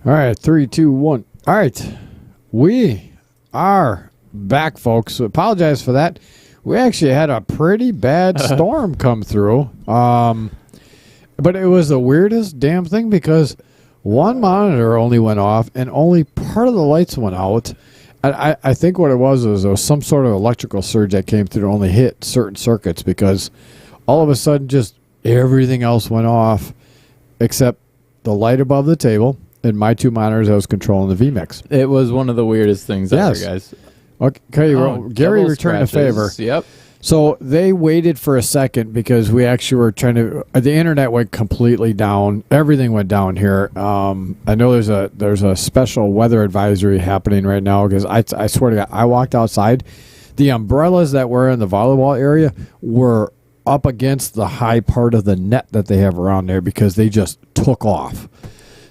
All right, 3, 2, 1. All right, we are back, folks. Apologize for that. We actually had a pretty bad storm come through, but it was the weirdest damn thing because one monitor only went off and only part of the lights went out. I think what it was there was some sort of electrical surge that came through to only hit certain circuits because all of a sudden just everything else went off except the light above the table and my two monitors I was controlling the vMix. It was one of the weirdest things ever, guys. Okay, Gary returned a favor. Yep. So they waited for a second because we actually were trying to. The internet went completely down. Everything went down here. I know there's a special weather advisory happening right now because I swear to God, I walked outside. The umbrellas that were in the volleyball area were up against the high part of the net that they have around there because they just took off.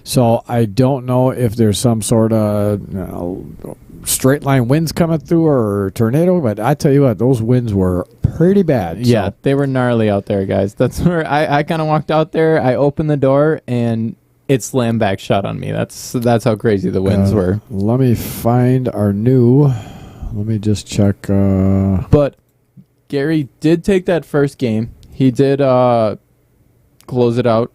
So I don't know if there's some sort of straight line winds coming through or tornado, but I tell you what, those winds were pretty bad. Yeah, so. They were gnarly out there, guys. That's where I kind of walked out there. I opened the door and it slammed back shut on me. That's how crazy the winds were. Let me find our new. Let me just check. But Gary did take that first game. He did close it out.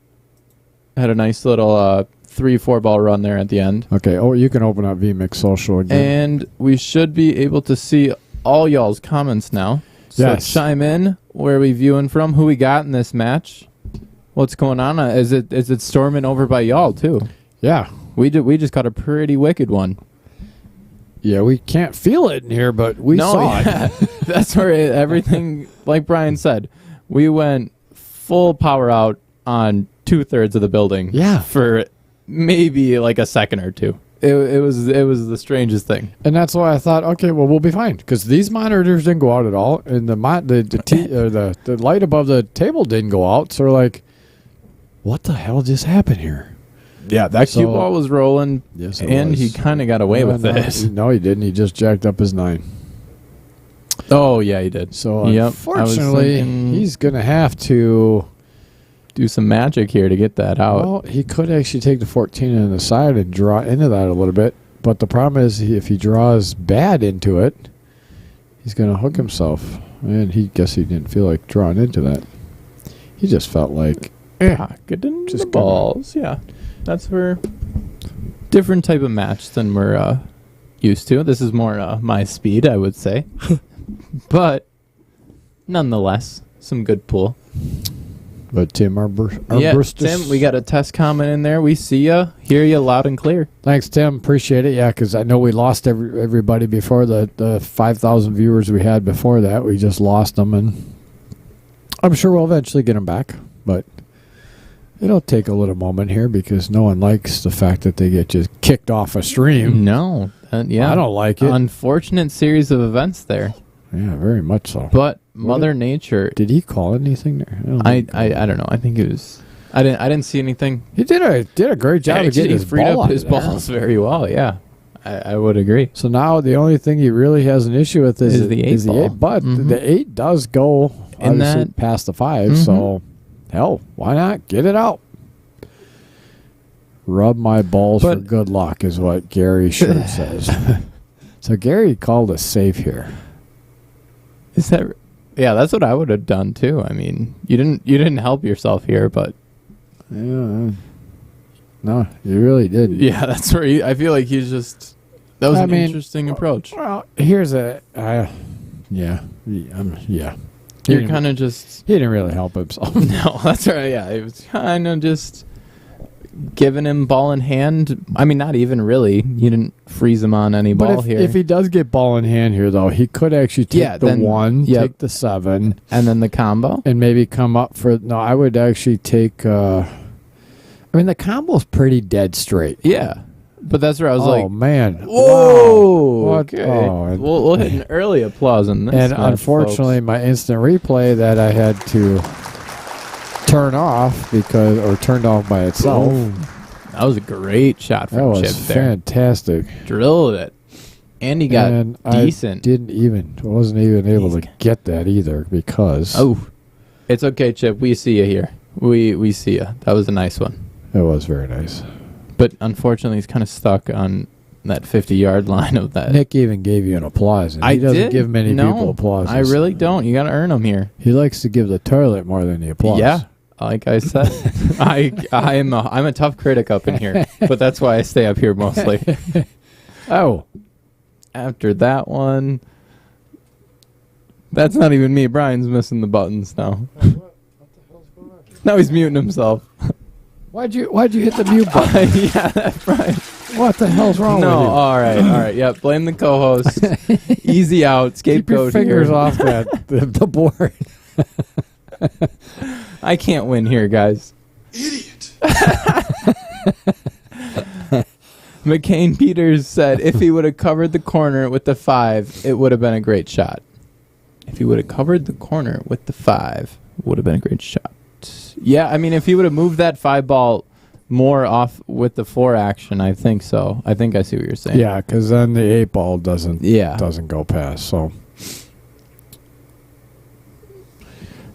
Had a nice little 3-4 ball run there at the end. Okay. Oh, you can open up vMix Social again. And we should be able to see all y'all's comments now. So yes. Chime in. Where are we viewing from? Who we got in this match? What's going on? Is it storming over by y'all too? Yeah. We just got a pretty wicked one. Yeah, we can't feel it in here, but we saw it. That's where everything, like Brian said, we went full power out on 2/3 of the building. Yeah. For maybe like a second or two. It was the strangest thing. And that's why I thought, okay, well, we'll be fine because these monitors didn't go out at all, and the light above the table didn't go out. So we're like, what the hell just happened here? Yeah, that cue ball was rolling, yes, and he kind of got away with it. No, he didn't. He just jacked up his 9. Oh, yeah, he did. So, unfortunately, he's going to have to do some magic here to get that out. Well, he could actually take the 14 on the side and draw into that a little bit. But the problem is if he draws bad into it, he's going to hook himself. And he didn't feel like drawing into that. He just felt like pocketing just the balls. Yeah, that's where different type of match than we're used to. This is more my speed, I would say. But nonetheless, some good pool. But Tim, Tim, we got a test comment in there. We see you, hear you loud and clear. Thanks, Tim. Appreciate it. Yeah, because I know we lost everybody before the 5,000 viewers we had before that. We just lost them, and I'm sure we'll eventually get them back. But it'll take a little moment here because no one likes the fact that they get just kicked off a stream. No, yeah, I don't like it. Unfortunate series of events there. Yeah, very much so. But Mother Nature. Did he call anything there? I don't know. I think it was. I didn't see anything. He did a great job of getting his ball up his balls very well. Yeah, I would agree. So now the only thing he really has an issue with is the 8 ball. But the 8 does go in that past the 5. So hell, why not get it out? Rub my balls for good luck is what Gary Shirt says. So Gary called us safe here. Is that? Yeah, that's what I would have done too. I mean, you didn't help yourself here, but yeah, no, you really didn't. Yeah, that's where I feel like he's just. That was an interesting approach. Well, here's a, yeah. You're kind of just. He didn't really help himself. No, that's right. Yeah, it was kind of just giving him ball in hand. I mean, not even really. You didn't freeze him on any ball here. If he does get ball in hand here, though, he could actually take the 1, take the 7. And then the combo. And maybe come up for... No, I would actually take... I mean, the combo's pretty dead straight. Yeah. But that's where I was like... Oh, man. Whoa! Wow. Okay. Oh, we'll hit an early applause in this. And unfortunately, folks. My instant replay that I had to... turn off or turned off by itself. That was a great shot from Chip there. That was fantastic. Drilled it. And he got decent. Wasn't even able to get that either because... Oh, it's okay, Chip. We see you here. We see you. That was a nice one. It was very nice. But unfortunately, he's kind of stuck on that 50-yard line of that. Nick even gave you an applause. And he doesn't give many people applause. I really don't. You got to earn them here. He likes to give the toilet more than the applause. Yeah. Like I said, I'm a tough critic up in here, but that's why I stay up here mostly. Oh. After that one, that's not even me. Brian's missing the buttons now. What the hell's going on? Now he's muting himself. Why'd you hit the mute button? Yeah, that's Brian. What the hell's wrong with you? No, all right. Yeah, blame the co-host. Easy out, scapegoat. Keep your fingers here. off the board. I can't win here, guys. Idiot. McCain Peters said if he would have covered the corner with the 5, it would have been a great shot. If he would have covered the corner with the 5, it would have been a great shot. Yeah, I mean, if he would have moved that 5 ball more off with the 4 action, I think so. I think I see what you're saying. Yeah, because then the 8 ball doesn't go past. So,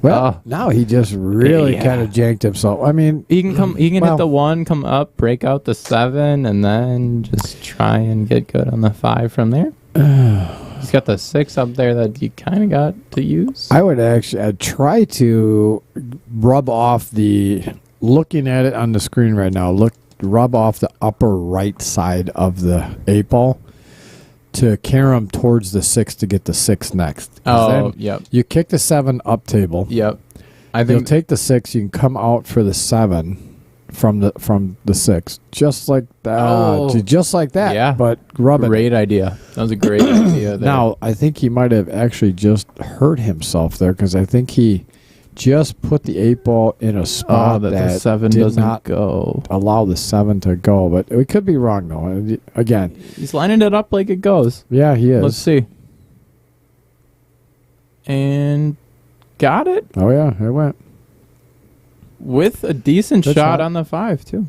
well, now he just really kind of janked himself. I mean, he can come. He can hit the 1, come up, break out the 7, and then just try and get good on the 5 from there. He's got the 6 up there that you kind of got to use. I would actually I'd try to rub off looking at it on the screen right now, rub off the upper right side of the 8 ball to carry him towards the 6 to get the 6 next. Oh, yep. You kick the 7 up table. Yep. I think you'll take the 6, you can come out for the 7 from the 6. Just like that. Just like that. Yeah. But rub it. Great idea. That was a great idea there. Now, I think he might have actually just hurt himself there because I think he just put the 8 ball in a spot that the 7 did doesn't not go. allow the 7 to go. But we could be wrong, though. Again. He's lining it up like it goes. Yeah, he is. Let's see. And got it. Oh, yeah, it went. With a decent Good shot shot. on the 5, too.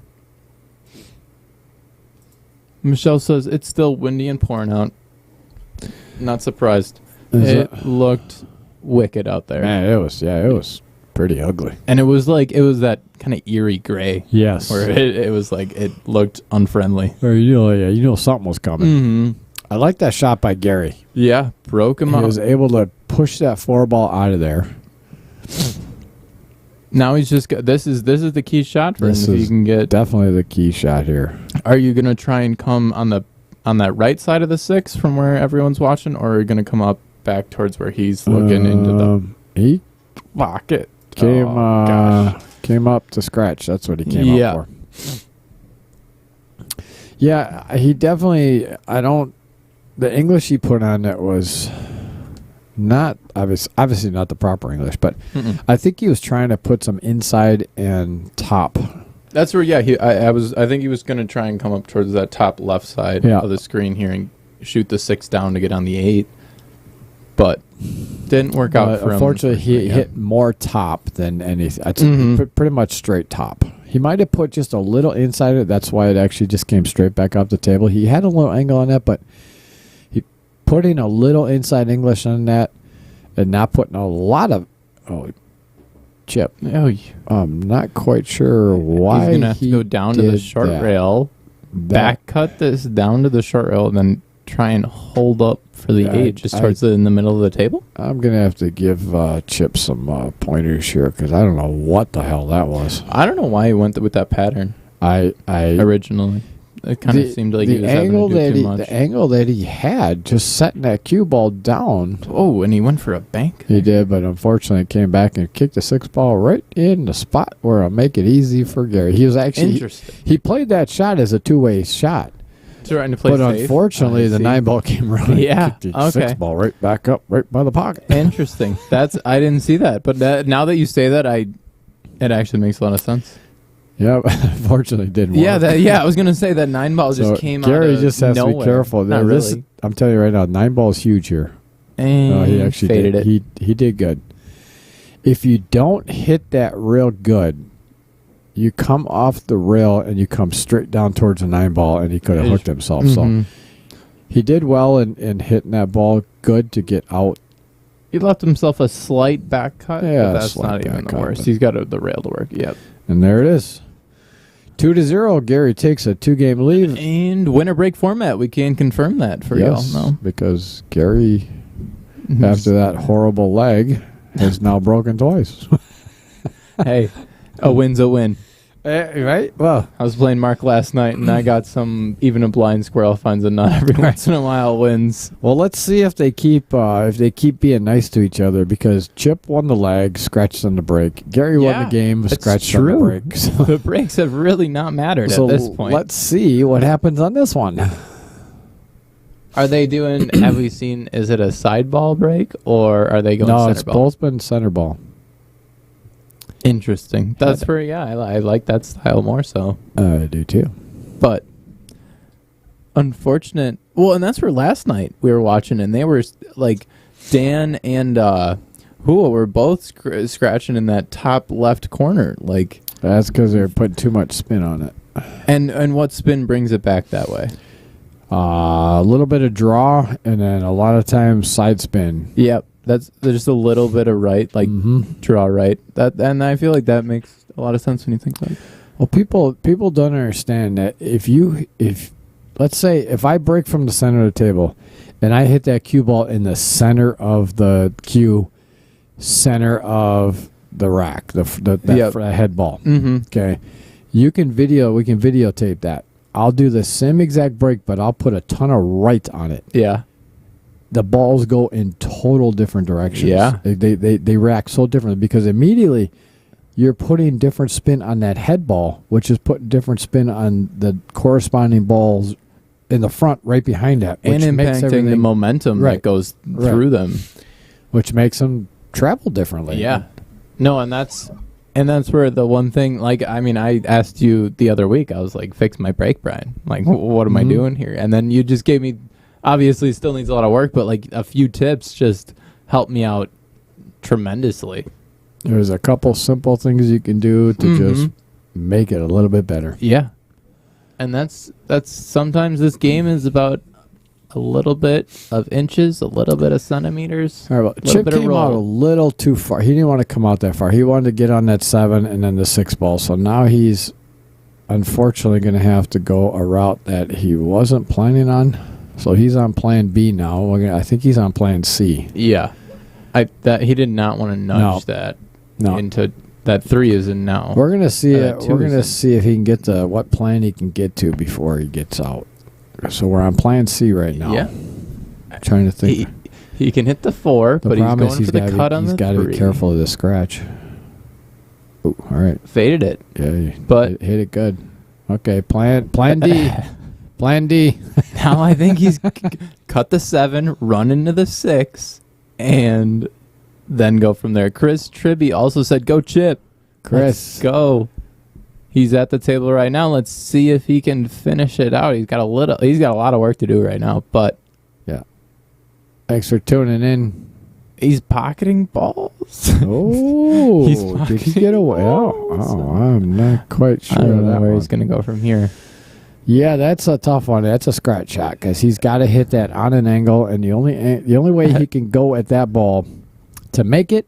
Michelle says, it's still windy and pouring out. Not surprised. It looked wicked out there. Man, it was pretty ugly. And it was that kind of eerie gray. Yes. Where it was like, it looked unfriendly. Or you know something was coming. Mm-hmm. I like that shot by Gary. Yeah, broke him He up. was able to push that 4 ball out of there. Now he's just got, this is the key shot for him. This If he is can get. definitely the key shot here. Are you gonna try and come on that right side of the 6 from where everyone's watching, or are you gonna come up back towards where he's looking into the he pocket? came up to scratch. That's what he came up for. Yeah, he definitely. The English he put on that was not obviously not the proper English, but I think he was trying to put some inside and top. That's where, yeah. I think he was going to try and come up towards that top left side of the screen here and shoot the 6 down to get on the 8, but didn't work out for him. Unfortunately, he hit more top than anything. It's pretty much straight top. He might have put just a little inside it. That's why it actually just came straight back up the table. He had a little angle on that, but he putting a little inside English on that and not putting a lot of chip. I'm not quite sure why he's going to have to go down to the short rail, back cut this down to the short rail, and then try and hold up for the 8 just towards in the middle of the table. I'm going to have to give Chip some pointers here because I don't know what the hell that was. I don't know why he went with that pattern. Originally, it kind of seemed like he was having to do too much. The angle that he had just setting that cue ball down. Oh, and he went for a bank. He did, but unfortunately came back and kicked the 6 ball right in the spot where I'll make it easy for Gary. He was actually interesting. He played that shot as a 2-way shot. Trying to play but safe. Unfortunately, the 9 ball came running. Yeah, kicked the 6 ball right back up, right by the pocket. Interesting. I didn't see that, but now that you say that, it actually makes a lot of sense. Yeah, unfortunately, it didn't work. I was gonna say that 9 ball just came out of Gary just has nowhere. to be careful. Not really. I'm telling you right now, 9 ball is huge here. And he actually faded it. He did good. If you don't hit that real good, you come off the rail and you come straight down towards the 9 ball, and he could have hooked himself. So he did well in hitting that ball good to get out. He left himself a slight back cut. Yeah, but that's not even the worst. He's got the rail to work. Yep. And there it is. 2-0. Gary takes a 2-game lead. And winner break format. We can confirm that for y'all. No. Because Gary, after that horrible leg, has now broken twice. Hey, a win's a win. Right? Well, I was playing Mark last night, and I got even a blind squirrel finds a nut every once in a while wins. well, let's see if they keep being nice to each other, because Chip won the leg, scratched on the break. Gary won the game, scratched on the break. So, the breaks have really not mattered at this point. Let's see what happens on this one. Are they doing? Have we seen? Is it a side ball break, or are they going? No, center it's ball? both been center ball. Interesting. That's where, I like that style more so. I do too. But unfortunate. Well, and that's where last night we were watching, and they were like Dan and Hua were both scratching in that top left corner. Like That's because they're putting too much spin on it. And what spin brings it back that way? A little bit of draw, and then a lot of times side spin. Yep. There's just a little bit of right, like draw right. And I feel like that makes a lot of sense when you think about it. Well, people don't understand that if let's say if I break from the center of the table, and I hit that cue ball in the center of the cue, center of the rack, that head ball. Mm-hmm. Okay, we can videotape that. I'll do the same exact break, but I'll put a ton of right on it. Yeah. The balls go in total different directions. Yeah. They react so differently because immediately you're putting different spin on that head ball, which is putting different spin on the corresponding balls in the front right behind that. And which makes impacting the momentum that goes through them. Which makes them travel differently. Yeah. No, and that's where the one thing, like, I mean, I asked you the other week, I was like, fix my brake, Brian. Like, what am I doing here? And then you just gave me, obviously still needs a lot of work, but like a few tips just helped me out tremendously. There's a couple simple things you can do to just make it a little bit better. Yeah. And that's sometimes this game is about a little bit of inches, a little bit of centimeters. All right, well, Chip came out a little too far. He didn't want to come out that far. He wanted to get on that 7 and then the 6 ball. So now he's unfortunately going to have to go a route that he wasn't planning on. So he's on plan B now. I think he's on plan C. Yeah. He did not want to nudge that into that 3 is in now. We're gonna see it. We're gonna see if he can get to what plan he can get to before he gets out. So we're on plan C right now. Yeah. I'm trying to think. He can hit the 4, but he's going for the cut on the 3. He's got to be careful of the scratch. Oh, all right. Faded it. Yeah, but hit it good. Okay, plan D. Plan D. Now I think he's cut the 7, run into the 6, and then go from there. Chris Tribby also said, "Go Chip, Chris, let's go." He's at the table right now. Let's see if he can finish it out. He's got a lot of work to do right now, but yeah. Thanks for tuning in. He's pocketing balls. Oh, did he get away? Oh, I'm not quite sure. I don't know where he's going to go from here. Yeah, that's a tough one. That's a scratch shot because he's got to hit that on an angle, and the only way he can go at that ball to make it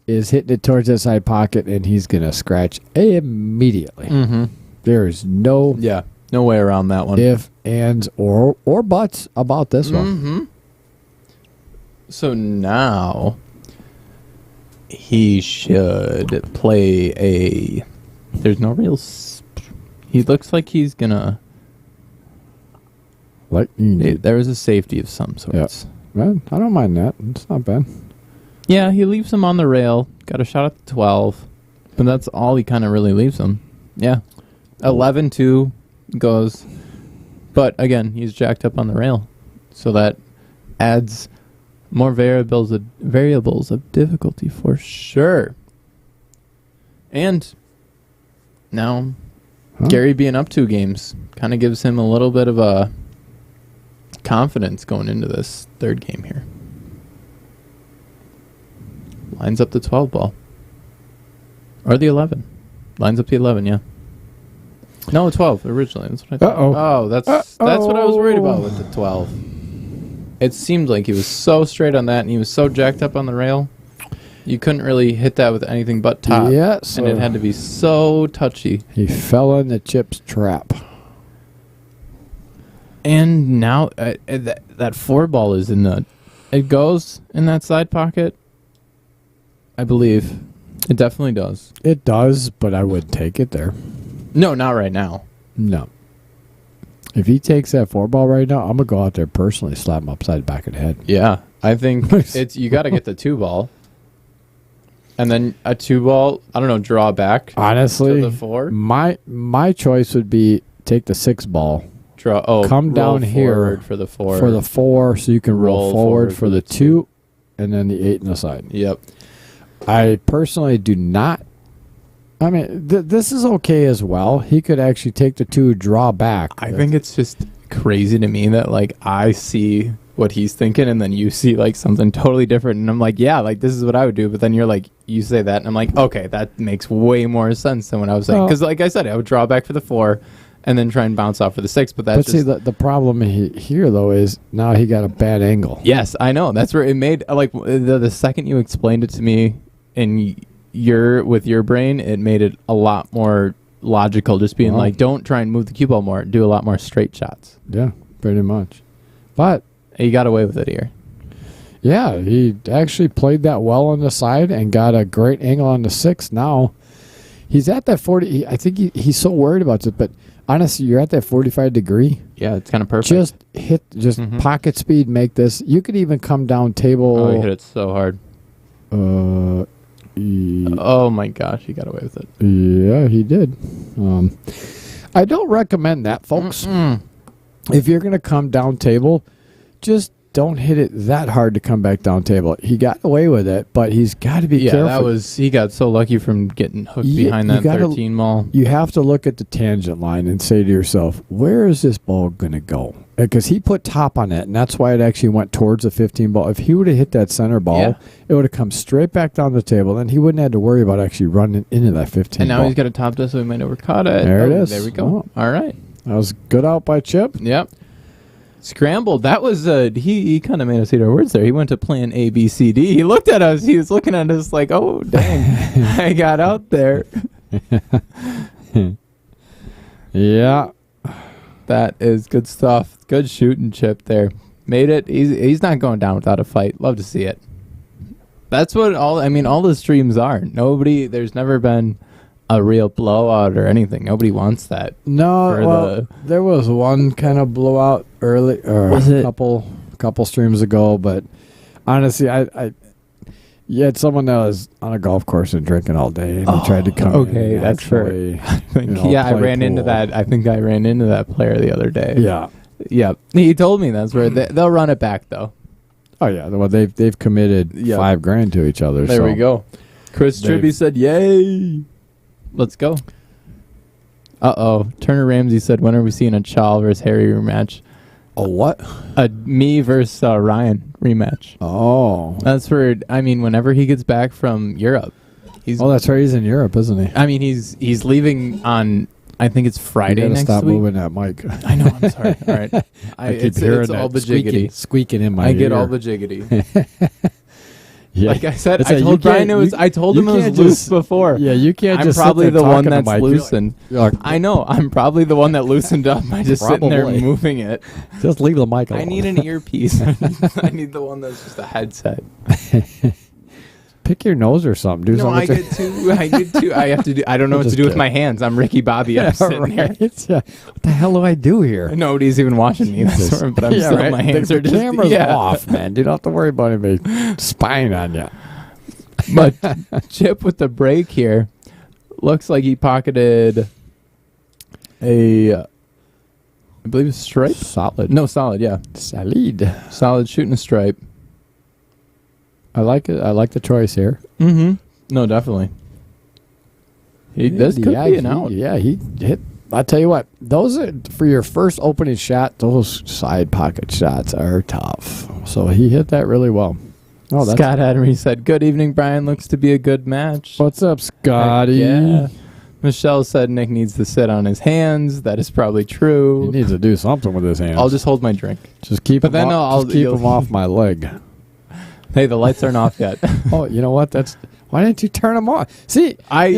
is hitting it towards the side pocket, and he's going to scratch immediately. Mm-hmm. There is no way around that one. If, ands, or buts about this one. Mm-hmm. So now he should play a... There's no real... He looks like he's going to... There is a safety of some sorts. Yeah. Well, I don't mind that. It's not bad. Yeah, he leaves him on the rail. Got a shot at the 12. But that's all he kind of really leaves him. Yeah. 11-2 goes. But, again, he's jacked up on the rail. So that adds more variables of difficulty for sure. And now Gary being up 2 games kind of gives him a little bit of a confidence going into this 3rd game here. Lines up the 12 ball. Or the 11. Lines up the 11, yeah. No, 12 originally. That's what I thought. Oh, that's what I was worried about with the 12. It seemed like he was so straight on that and he was so jacked up on the rail. You couldn't really hit that with anything but top. Yeah, so and it had to be so touchy. he fell in the Chip's trap. And now that 4 ball is in the... It goes in that side pocket. I believe. It definitely does. It does, but I wouldn't take it there. No, not right now. No. If he takes that 4 ball right now, I'm going to go out there personally, slap him upside the back of the head. Yeah. I think it's you got to get the 2 ball. And then a 2 ball, I don't know, draw back. Honestly, to the 4. My choice would be take the 6 ball. Come down here for the 4. For the 4, so you can roll forward for the 2, and then the 8 in the side. Yep. I personally do not. I mean, this is okay as well. He could actually take the 2, draw back. I think it's just crazy to me that, like, I see what he's thinking, and then you see, like, something totally different. And I'm like, yeah, like, this is what I would do. But then you're like, you say that, and I'm like, okay, that makes way more sense than what I was saying. Because, like I said, I would draw back for the 4. And then try and bounce off for the 6, but that's see, the problem here though is now he got a bad angle. Yes, I know. That's where it made like the second you explained it to me with your brain, it made it a lot more logical. Just being like, don't try and move the cue ball more. Do a lot more straight shots. Yeah, pretty much. But he got away with it here. Yeah, he actually played that well on the side and got a great angle on the 6. Now he's at that 40. I think he's so worried about it, but. Honestly, you're at that 45 degree. Yeah, it's kind of perfect. Just pocket speed, make this. You could even come down table. Oh, he hit it so hard. Oh my gosh, he got away with it. Yeah, he did. I don't recommend that, folks. If you're going to come down table, just don't hit it that hard to come back down table. He got away with it, but he's got to be careful. He got so lucky from getting hooked behind that 13 ball. You have to look at the tangent line and say to yourself, where is this ball going to go? Because he put top on it, and that's why it actually went towards the 15 ball. If he would have hit that center ball, it would have come straight back down the table, and he wouldn't have to worry about actually running into that 15 And now ball. He's got a top this, so he might overcut it. There it is. There we go. All right. That was good out by Chip. Yep. Scrambled. That was he kind of made us eat our words there. He went to plan A, B, C, D. He looked at us. He was looking at us like, oh, dang. I got out there. Yeah. That is good stuff. Good shooting, Chip there. Made it. He's not going down without a fight. Love to see it. That's what all the streams are. There's never been a real blowout or anything. Nobody wants that. No, there was one kind of blowout early, or a couple streams ago. But honestly, I had someone that was on a golf course and drinking all day, and he tried to come. Okay, in that's fair. I ran into that. I think I ran into that player the other day. Yeah. He told me that's where they'll run it back though. Oh yeah, well they've committed $5,000 to each other. There we go. Chris Tribby said, "Yay." Let's go. Turner Ramsey said, when are we seeing a Chal versus Harry rematch? A what? A me versus Ryan rematch. Oh. That's where, whenever he gets back from Europe. That's right. He's in Europe, isn't he? He's leaving on, I think it's Friday next stop week. Moving that mic. I know, I'm sorry. All right. I keep hearing it's that all the jiggity. Squeaking in my ear. I get all the jiggity. Yeah. Like I said, I told Brian it was loose before. Yeah, you can't I'm just probably the one that's mic. loosened. I know. I'm probably the one that loosened up by just sitting there moving it. Just leave the mic alone. I need an earpiece. I need the one that's just a headset. Pick your nose or something. Do something. I get two. I have to do. I don't know what to do with my hands. I'm Ricky Bobby. I'm sitting here. Yeah. What the hell do I do here? Nobody's even watching me. That's but I'm still. Right? My hands are the just camera's off, man. You don't have to worry about anybody spying on you. But Chip with the break here looks like he pocketed I believe it's stripe. Solid. No, solid. Yeah, solid shooting a stripe. I like it. I like the choice here. Mm-hmm. No, definitely. This could be an out. Yeah, he hit. I'll tell you what. Those are for your first opening shot. Those side pocket shots are tough. So he hit that really well. Oh, Scott Henry said, "Good evening, Brian. Looks to be a good match." What's up, Scotty? Yeah. Michelle said Nick needs to sit on his hands. That is probably true. He needs to do something with his hands. I'll just hold my drink. Just keep. But then I'll keep him off my leg. Hey, the lights aren't off yet. Oh, you know what? Why didn't you turn them off? See, These Nick, are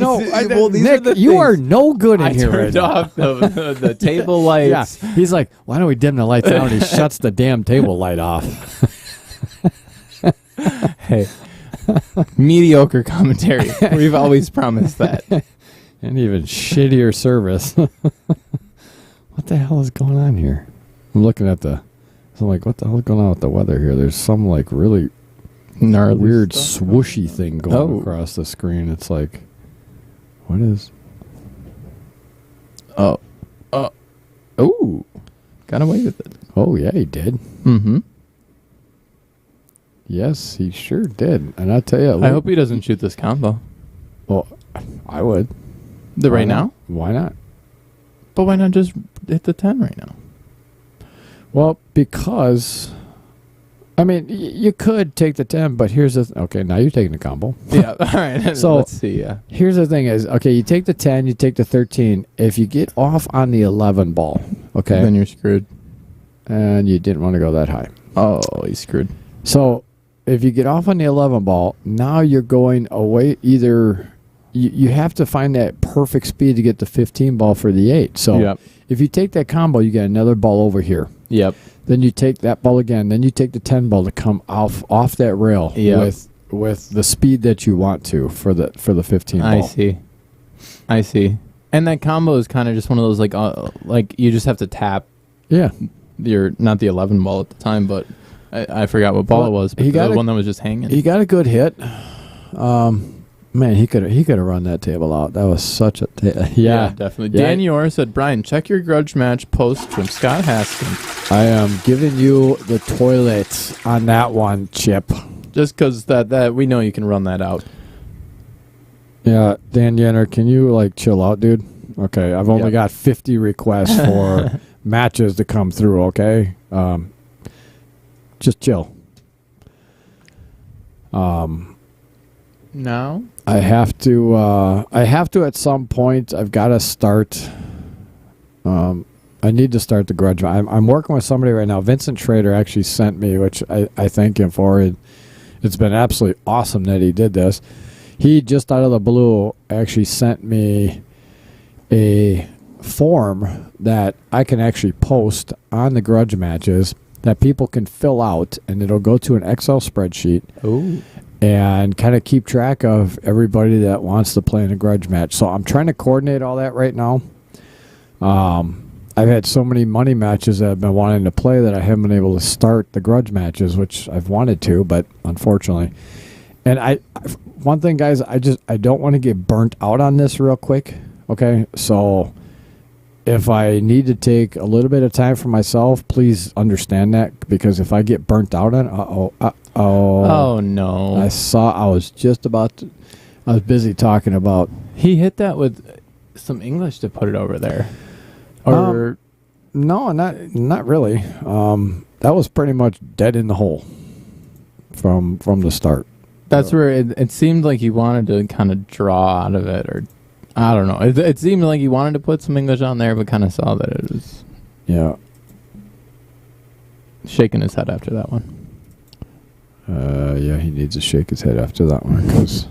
the you things. are no good in I here right turned now. off the table lights. Yeah, he's like, why don't we dim the lights down? He shuts the damn table light off. Hey, mediocre commentary. We've always promised that. And even shittier service. What the hell is going on here? I'm looking at so I'm like, what the hell is going on with the weather here? There's some like really Gnarly weird stuff. swooshy thing going Oh. across the screen. It's like, what is? Oh, got away with it. Oh yeah, he did. Mm-hmm. Yes, he sure did. And I tell you, I hope he doesn't shoot this combo. Well, I would. The Why right not? now? Why not? But why not just hit the 10 right now? Well, because I mean, you could take the 10, but here's the okay. Now you're taking the combo. Yeah. All right. So- let's see. Yeah. Here's the thing: is okay. You take the 10, you take the 13. If you get off on the 11 ball, okay, Then you're screwed. and you didn't want to go that high, Oh, he's screwed. so if you get off on the 11 ball, now you're going away. Either you have to find that perfect speed to get the 15 ball for the 8. So Yep. if you take that combo, you get another ball over here. Yep. Then you take that ball again. Then you take the 10 ball to come off that rail Yep. with the speed that you want to for the 15 ball. I see. And that combo is kind of just one of those like you just have to tap Yeah. not the 11 ball at the time, but I forgot what ball Well, it was, but he got the a- one that was just hanging. He got a good hit. Man, he could have run that table out. That was such a yeah. Definitely. Yeah. Dan Yor said, Brian, check your grudge match post from Scott Haskins. I am giving you the toilet on that one, Chip. Just because that we know you can run that out. Yeah, Dan Yenner, can you like chill out, dude? Okay, I've only Yep. got 50 requests for matches to come through. Okay, just chill. No. I have to at some point. I've got to start. I need to start the grudge. I'm working with somebody right now. Vincent Schrader actually sent me, which I thank him for. It's been absolutely awesome that he did this. He just out of the blue actually sent me a form that I can actually post on the grudge matches that people can fill out, and it'll go to an Excel spreadsheet. Oh. And kind of keep track of everybody that wants to play in a grudge match. So I'm trying to coordinate all that right now. I've had so many money matches that I've been wanting to play that I haven't been able to start the grudge matches, which I've wanted to, but unfortunately. And one thing, guys, I don't want to get burnt out on this real quick. Okay, so if I need to take a little bit of time for myself, please understand that, because if I get burnt out on, Oh no. I was busy talking about. He hit that with some English to put it over there. Or No, not really. That was pretty much dead in the hole from the start. that's where it seemed like he wanted to kind of draw out of it, or I don't know. It seemed like he wanted to put some English on there, but kind of saw that it was Yeah. shaking his head after that one. Yeah, he needs to shake his head after that one, because.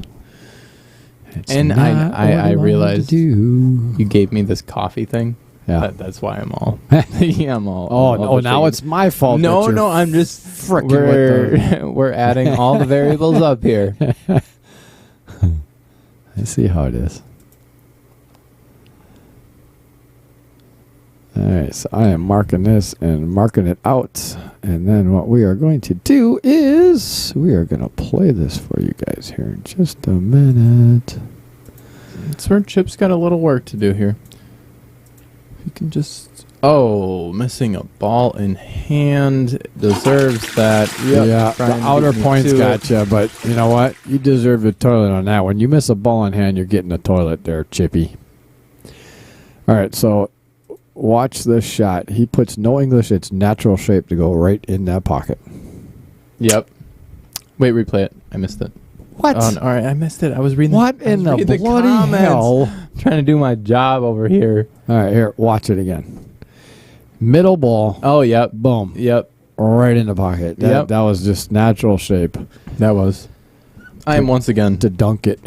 And I realized you you gave me this coffee thing. Yeah. That's why I'm all. Yeah, I'm all. Oh I'm all no! Now shaking. it's my fault. No, that you're no, I'm just frickin' with we're adding all the variables up here. I see how it is. All right, so I am marking this and marking it out. And then what we are going to do is we are going to play this for you guys here in just a minute. That's where Chip's got a little work to do here. You can just... Oh, missing a ball in hand. Deserves that. Yep. Yeah, Trying the to outer beat me points to got it. you, but you know what? You deserve the toilet on that one. You miss a ball in hand, you're getting a toilet there, Chippy. All right, so watch this shot. He puts no English. It's natural shape to go right in that pocket. Yep. Wait, replay it. I missed it. What? Oh, no, all right, I missed it. I was reading. What I in was the reading bloody comments. hell? Trying to do my job over here. All right, here, watch it again. Middle ball. Oh, yep. Boom. Yep. right in the pocket. That was just natural shape That was. I am once again to dunk it.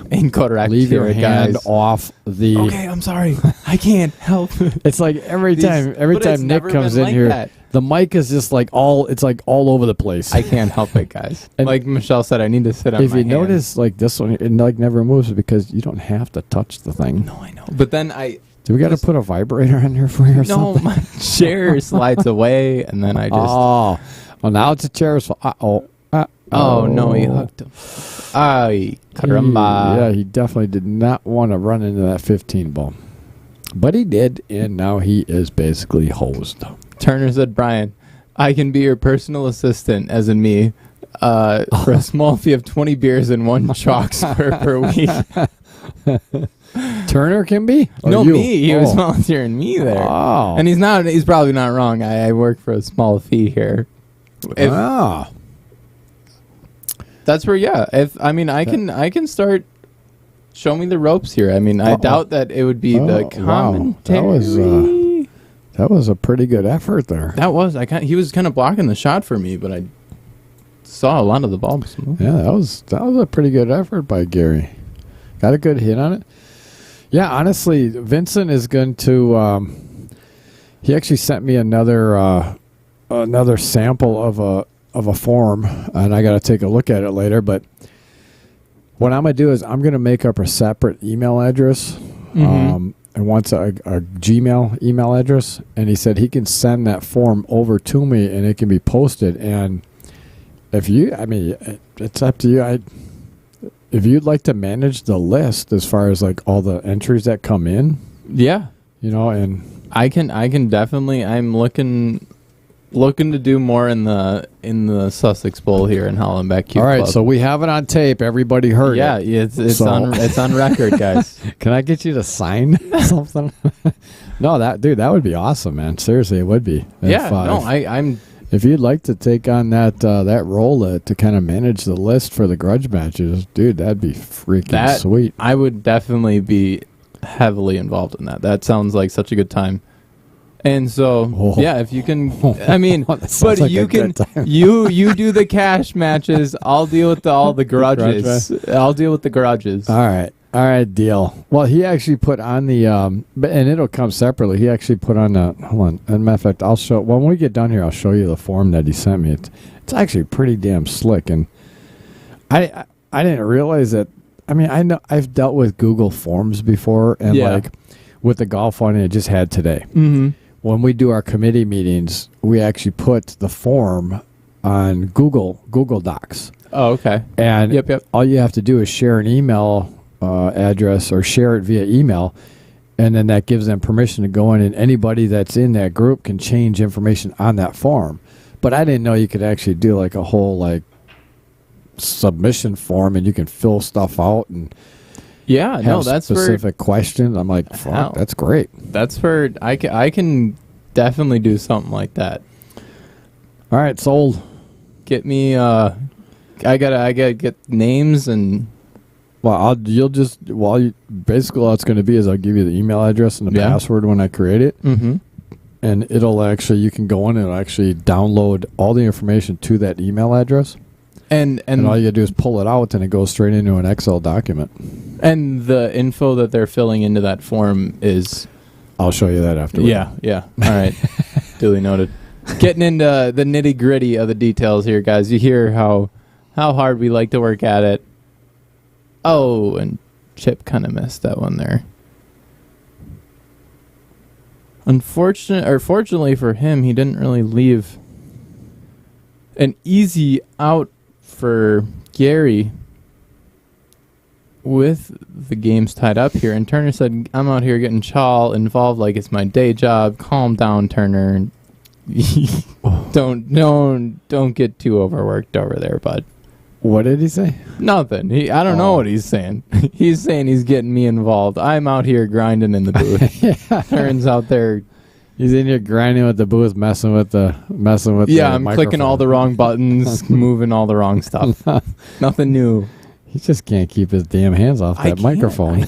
incorrect. Leave your here, hand guys. off the. Okay, I'm sorry. I can't help. It's like every These- time but it's Nick never comes been in like here, that. the mic is just like all over the place. I can't help it, guys. And like Michelle said, I need to sit on if my you hand. notice, like this one, it like never moves because you don't have to touch the thing. No, I know. But then Do we got to put a vibrator in here for you or no, something? my chair slides away, and then I just. Oh, well, now it's a chair's fault. Oh no, he hooked him. Ay, caramba. Yeah, he definitely did not want to run into that 15 ball. But he did, and now he is basically hosed. Turner said, Brian, I can be your personal assistant, as in me, for a small fee of 20 beers and 1 chalk spur per week. Turner can be? Or No, you? me. He was volunteering me there. Oh. And he's probably not wrong. I work for a small fee here. If, That's where, yeah. I can start. Show me the ropes here. I mean, I doubt that it would be the commentary. Wow. That was a pretty good effort there. That was. He was kind of blocking the shot for me, but I saw a lot of the bulbs move. Yeah, that was a pretty good effort by Gary. Got a good hit on it. Yeah, honestly, Vincent is going to. He actually sent me another sample of a form, and I got to take a look at it later. But what I'm going to do is I'm going to make up a separate email address, and wants a Gmail email address. And he said he can send that form over to me, and it can be posted. And if you, I mean, it's up to you. If you'd like to manage the list as far as like all the entries that come in, yeah, and I can definitely. I'm looking to do more in the Sussex Bowl here in Hollenbeck Q all right, Club. so we have it on tape. Everybody heard it. Yeah, it's on record, guys. Can I get you to sign something? No, that would be awesome, man. Seriously, it would be. I'm. If you'd like to take on that role to kind of manage the list for the grudge matches, dude, that'd be freaking sweet. I would definitely be heavily involved in that. That sounds like such a good time. And so, yeah, if you can, I mean, but like you can, you do the cash matches. I'll deal with all the garages. I'll deal with the garages. All right, deal. Well, he actually put on the, and it'll come separately. He actually put on the, hold on. As a matter of fact, I'll show, when we get done here, I'll show you the form that he sent me. It's actually pretty damn slick. And I didn't realize that, I mean, I know I've dealt with Google Forms before, and like with the golf one, I just had today. Mm-hmm. When we do our committee meetings, we actually put the form on Google Docs. Oh, okay. And yep. all you have to do is share an email address or share it via email, and then that gives them permission to go in, and anybody that's in that group can change information on that form. But I didn't know you could actually do like a whole like submission form, and you can fill stuff out and that's specific questions. I'm like, fuck, that's great. That's where I can definitely do something like that. All right, sold. Get me. I gotta get names and. Well, basically all it's going to be is I'll give you the email address and the password when I create it, and it'll actually, you can go in and it'll actually download all the information to that email address. And all you gotta do is pull it out, and it goes straight into an Excel document. And the info that they're filling into that form is... I'll show you that afterwards. Yeah. All right. Duly noted. Getting into the nitty-gritty of the details here, guys. You hear how hard we like to work at it. Oh, and Chip kind of missed that one there. Fortunately for him, he didn't really leave an easy out for Gary with the games tied up here. And Turner said, I'm out here getting Chal involved like it's my day job. Calm down, Turner. Don't get too overworked over there, bud. What did he say? Nothing. I don't know what he's saying. He's saying he's getting me involved. I'm out here grinding in the booth. Turns out there... He's in here grinding with the booth, messing with the I'm clicking all the wrong buttons, moving all the wrong stuff. Nothing new. He just can't keep his damn hands off that microphone.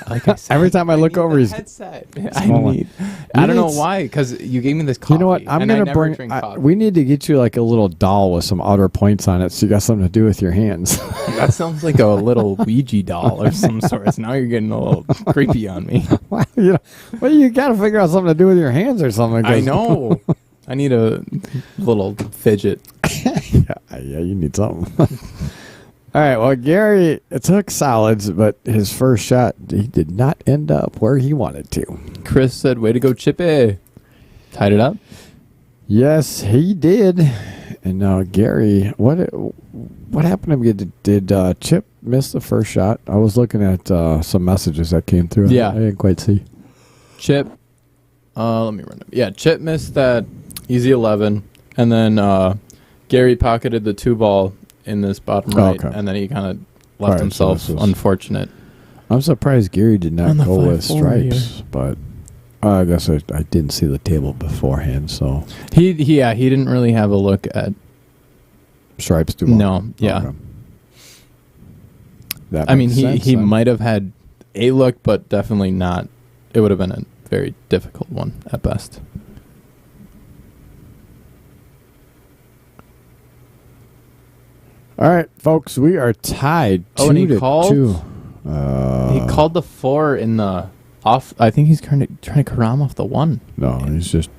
Like I said, Every time I look need over, the he's headset. small one. I don't know need- why, because you gave me this coffee. You know what? I'm and I gonna never bring. drink coffee. We need to get you like a little doll with some outer points on it, so you got something to do with your hands. That sounds like a little Ouija doll or some sort. Now you're getting a little creepy on me. Well, you got to figure out something to do with your hands or something. I know. I need a little fidget. Yeah, you need something. All right. Well, Gary, it took solids, but his first shot, he did not end up where he wanted to. Chris said, "Way to go, Chippy." Tied it up. Yes, he did. And now Gary, what happened to him? Did Chip miss the first shot? I was looking at some messages that came through. Yeah. I didn't quite see. Chip. Let me run it. Yeah, Chip missed that easy 11, and then Gary pocketed the 2-ball in this bottom right, okay. and then he kind of left Right, himself so this was- unfortunate. I'm surprised Gary did not On the go with 5-4 stripes, here. but I guess I didn't see the table beforehand, so He didn't really have a look at. stripes do well. No, yeah. Okay. That I mean, makes sense he then. might have had a look, but definitely not. It would have been a very difficult one at best. All right, folks, we are tied. Oh, and he 2-2. called? He Uh, called the 4 in the off. I think he's trying to karam off the 1. No, he's just.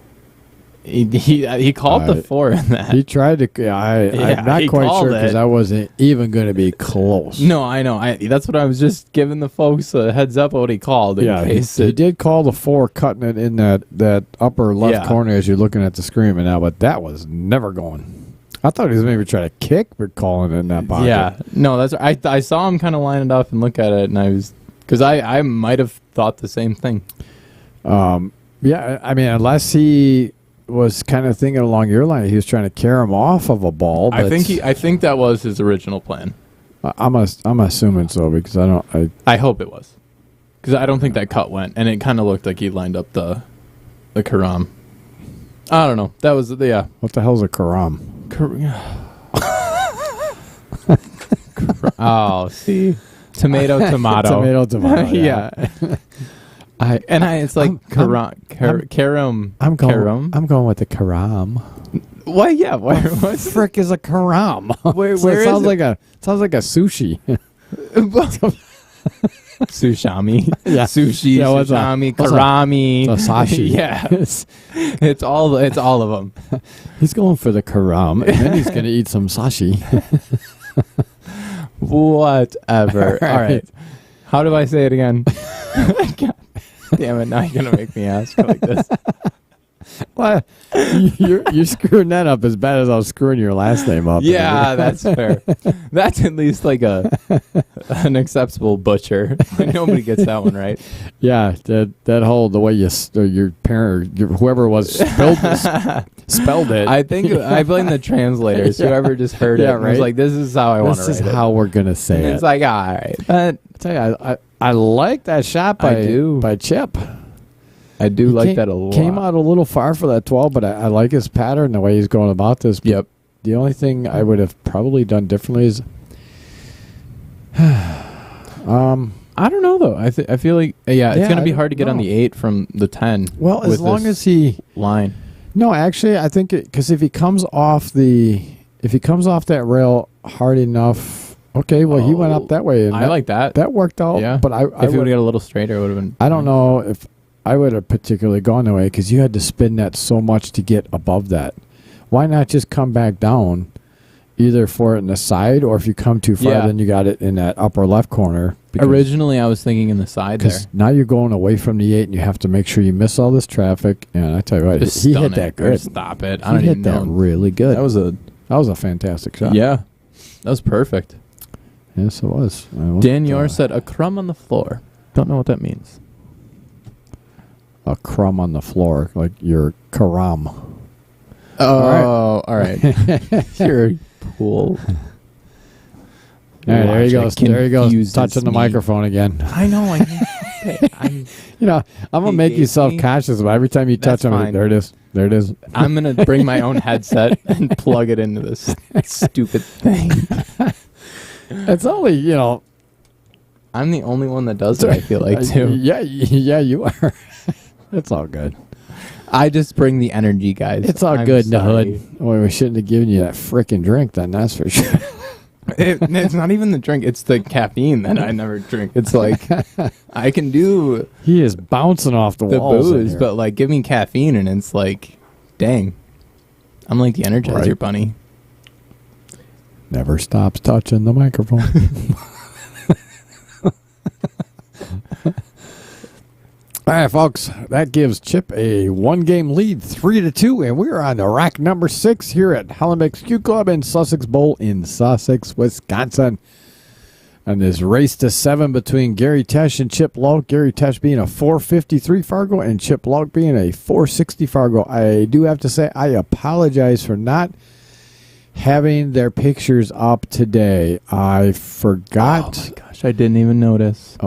He called the 4 in that. He tried to. Yeah, I'm not he quite called sure because it. I wasn't even going to be close. No, I know. That's what I was just giving the folks a heads up of what he called. In Yeah, case he it, did call the 4, cutting it in that upper left Yeah. corner as you're looking at the screen right now, but that was never going. I thought he was maybe trying to kick, but calling it in that pocket. Yeah, no, that's I saw him kind of line it up and look at it, and I was because I might have thought the same thing. Yeah, I mean, unless he was kind of thinking along your line, he was trying to carry him off of a ball. But I think that was his original plan. I'm assuming so because I hope it was because I don't think that cut went, and it kind of looked like he lined up the karam. I don't know. That was what the hell's a karam? Oh, see, tomato. Tomato. Yeah. It's like karam. I'm going with the karam. Why? Yeah. Why? What What? frick is a karam? Where So it is sounds it? like a sushi. Sushami. Yeah. Sushi. Yeah, what's a- Sushami. what's a- Karami. It's a sashi. Yeah. It's all of them. He's going for the karam, and then he's going to eat some sashi. Whatever. All All right. right. How do I say it again? God damn it! Now you're gonna make me ask like this. Well, you're screwing that up as bad as I was screwing your last name up. Yeah, that's fair. That's at least like an acceptable butcher. Nobody gets that one right. Yeah, that whole the way your parent, whoever was spelled it. I think I blame the translators. Yeah. Whoever just heard it Yeah, and was right. like, "This is how I want to This write is it." how we're gonna say And it. it's like, all right, but I tell you, I like that shot by Chip. I do He like that a lot. Came out a little far for that 12, but I like his pattern, the way he's going about this. But Yep. the only thing I would have probably done differently is, I don't know though. I feel like it's Yeah, gonna be I hard to get on know. the 8 from the 10. well, as with long this as he. line. No, actually, I think because if he comes off that rail hard enough, okay. Well, he went up that way, and I like that. that worked out. Yeah. but I If he would would. get a little straighter, it would have been. I don't know if I would have particularly gone that way because you had to spin that so much to get above that. Why not just come back down, either for it in the side, or if you come too far, Yeah. then you got it in that upper left corner. Originally, I was thinking in the side there. Because now you're going away from the 8, and you have to make sure you miss all this traffic. And I tell you what, Just he stun hit it that or good. Stop it. I He don't hit even that know. really good. That was a fantastic shot. yeah. That was perfect. Yes, it was. Dan Yor said a crumb on the floor. Don't know what that means. A crumb on the floor, like your karam. Oh, all right. You're a pool. All right, there he Watch, goes. it There he goes, confuses touching the me. microphone again. I know. I'm You know, I'm gonna He make you gave me- self-conscious, but every time you touch That's him, fine. there it is. There it is. gonna bring my own headset and plug it into this stupid thing. It's only, I'm the only one that does it, I feel like, too. Yeah, you are. It's all good. I just bring the energy, guys. It's all I'm good in the sorry. hood. Well, we shouldn't have given you that freaking drink then, that's for sure. It's not even the drink. It's the caffeine that I never drink. It's like, I can do He is bouncing off the walls. in booze, here. but like, give me caffeine and it's like, dang. I'm like the Energizer Right. bunny. Never stops touching the microphone. All right, folks, that gives Chip a 1-game lead, 3-2, and we're on to rack number 6 here at Hellenbeck's Q Club in Sussex Bowl in Sussex, Wisconsin. And this race to 7 between Gary Tesch and Chip Lalk. Gary Tesch being a 453 Fargo and Chip Lalk being a 460 Fargo. I do have to say I apologize for not having their pictures up today. I forgot. Oh my gosh, I didn't even notice.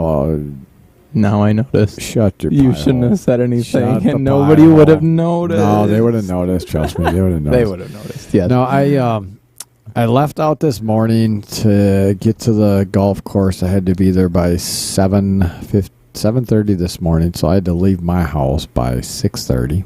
Now I noticed. Shut your You pie shouldn't hole. have said Shut anything, the and nobody pie would have hole. noticed. No, they would have noticed. Trust me, they would have noticed. They would have noticed. Yeah. No, I left out this morning to get to the golf course. I had to be there by 7:30 this morning, so I had to leave my house by 6:30,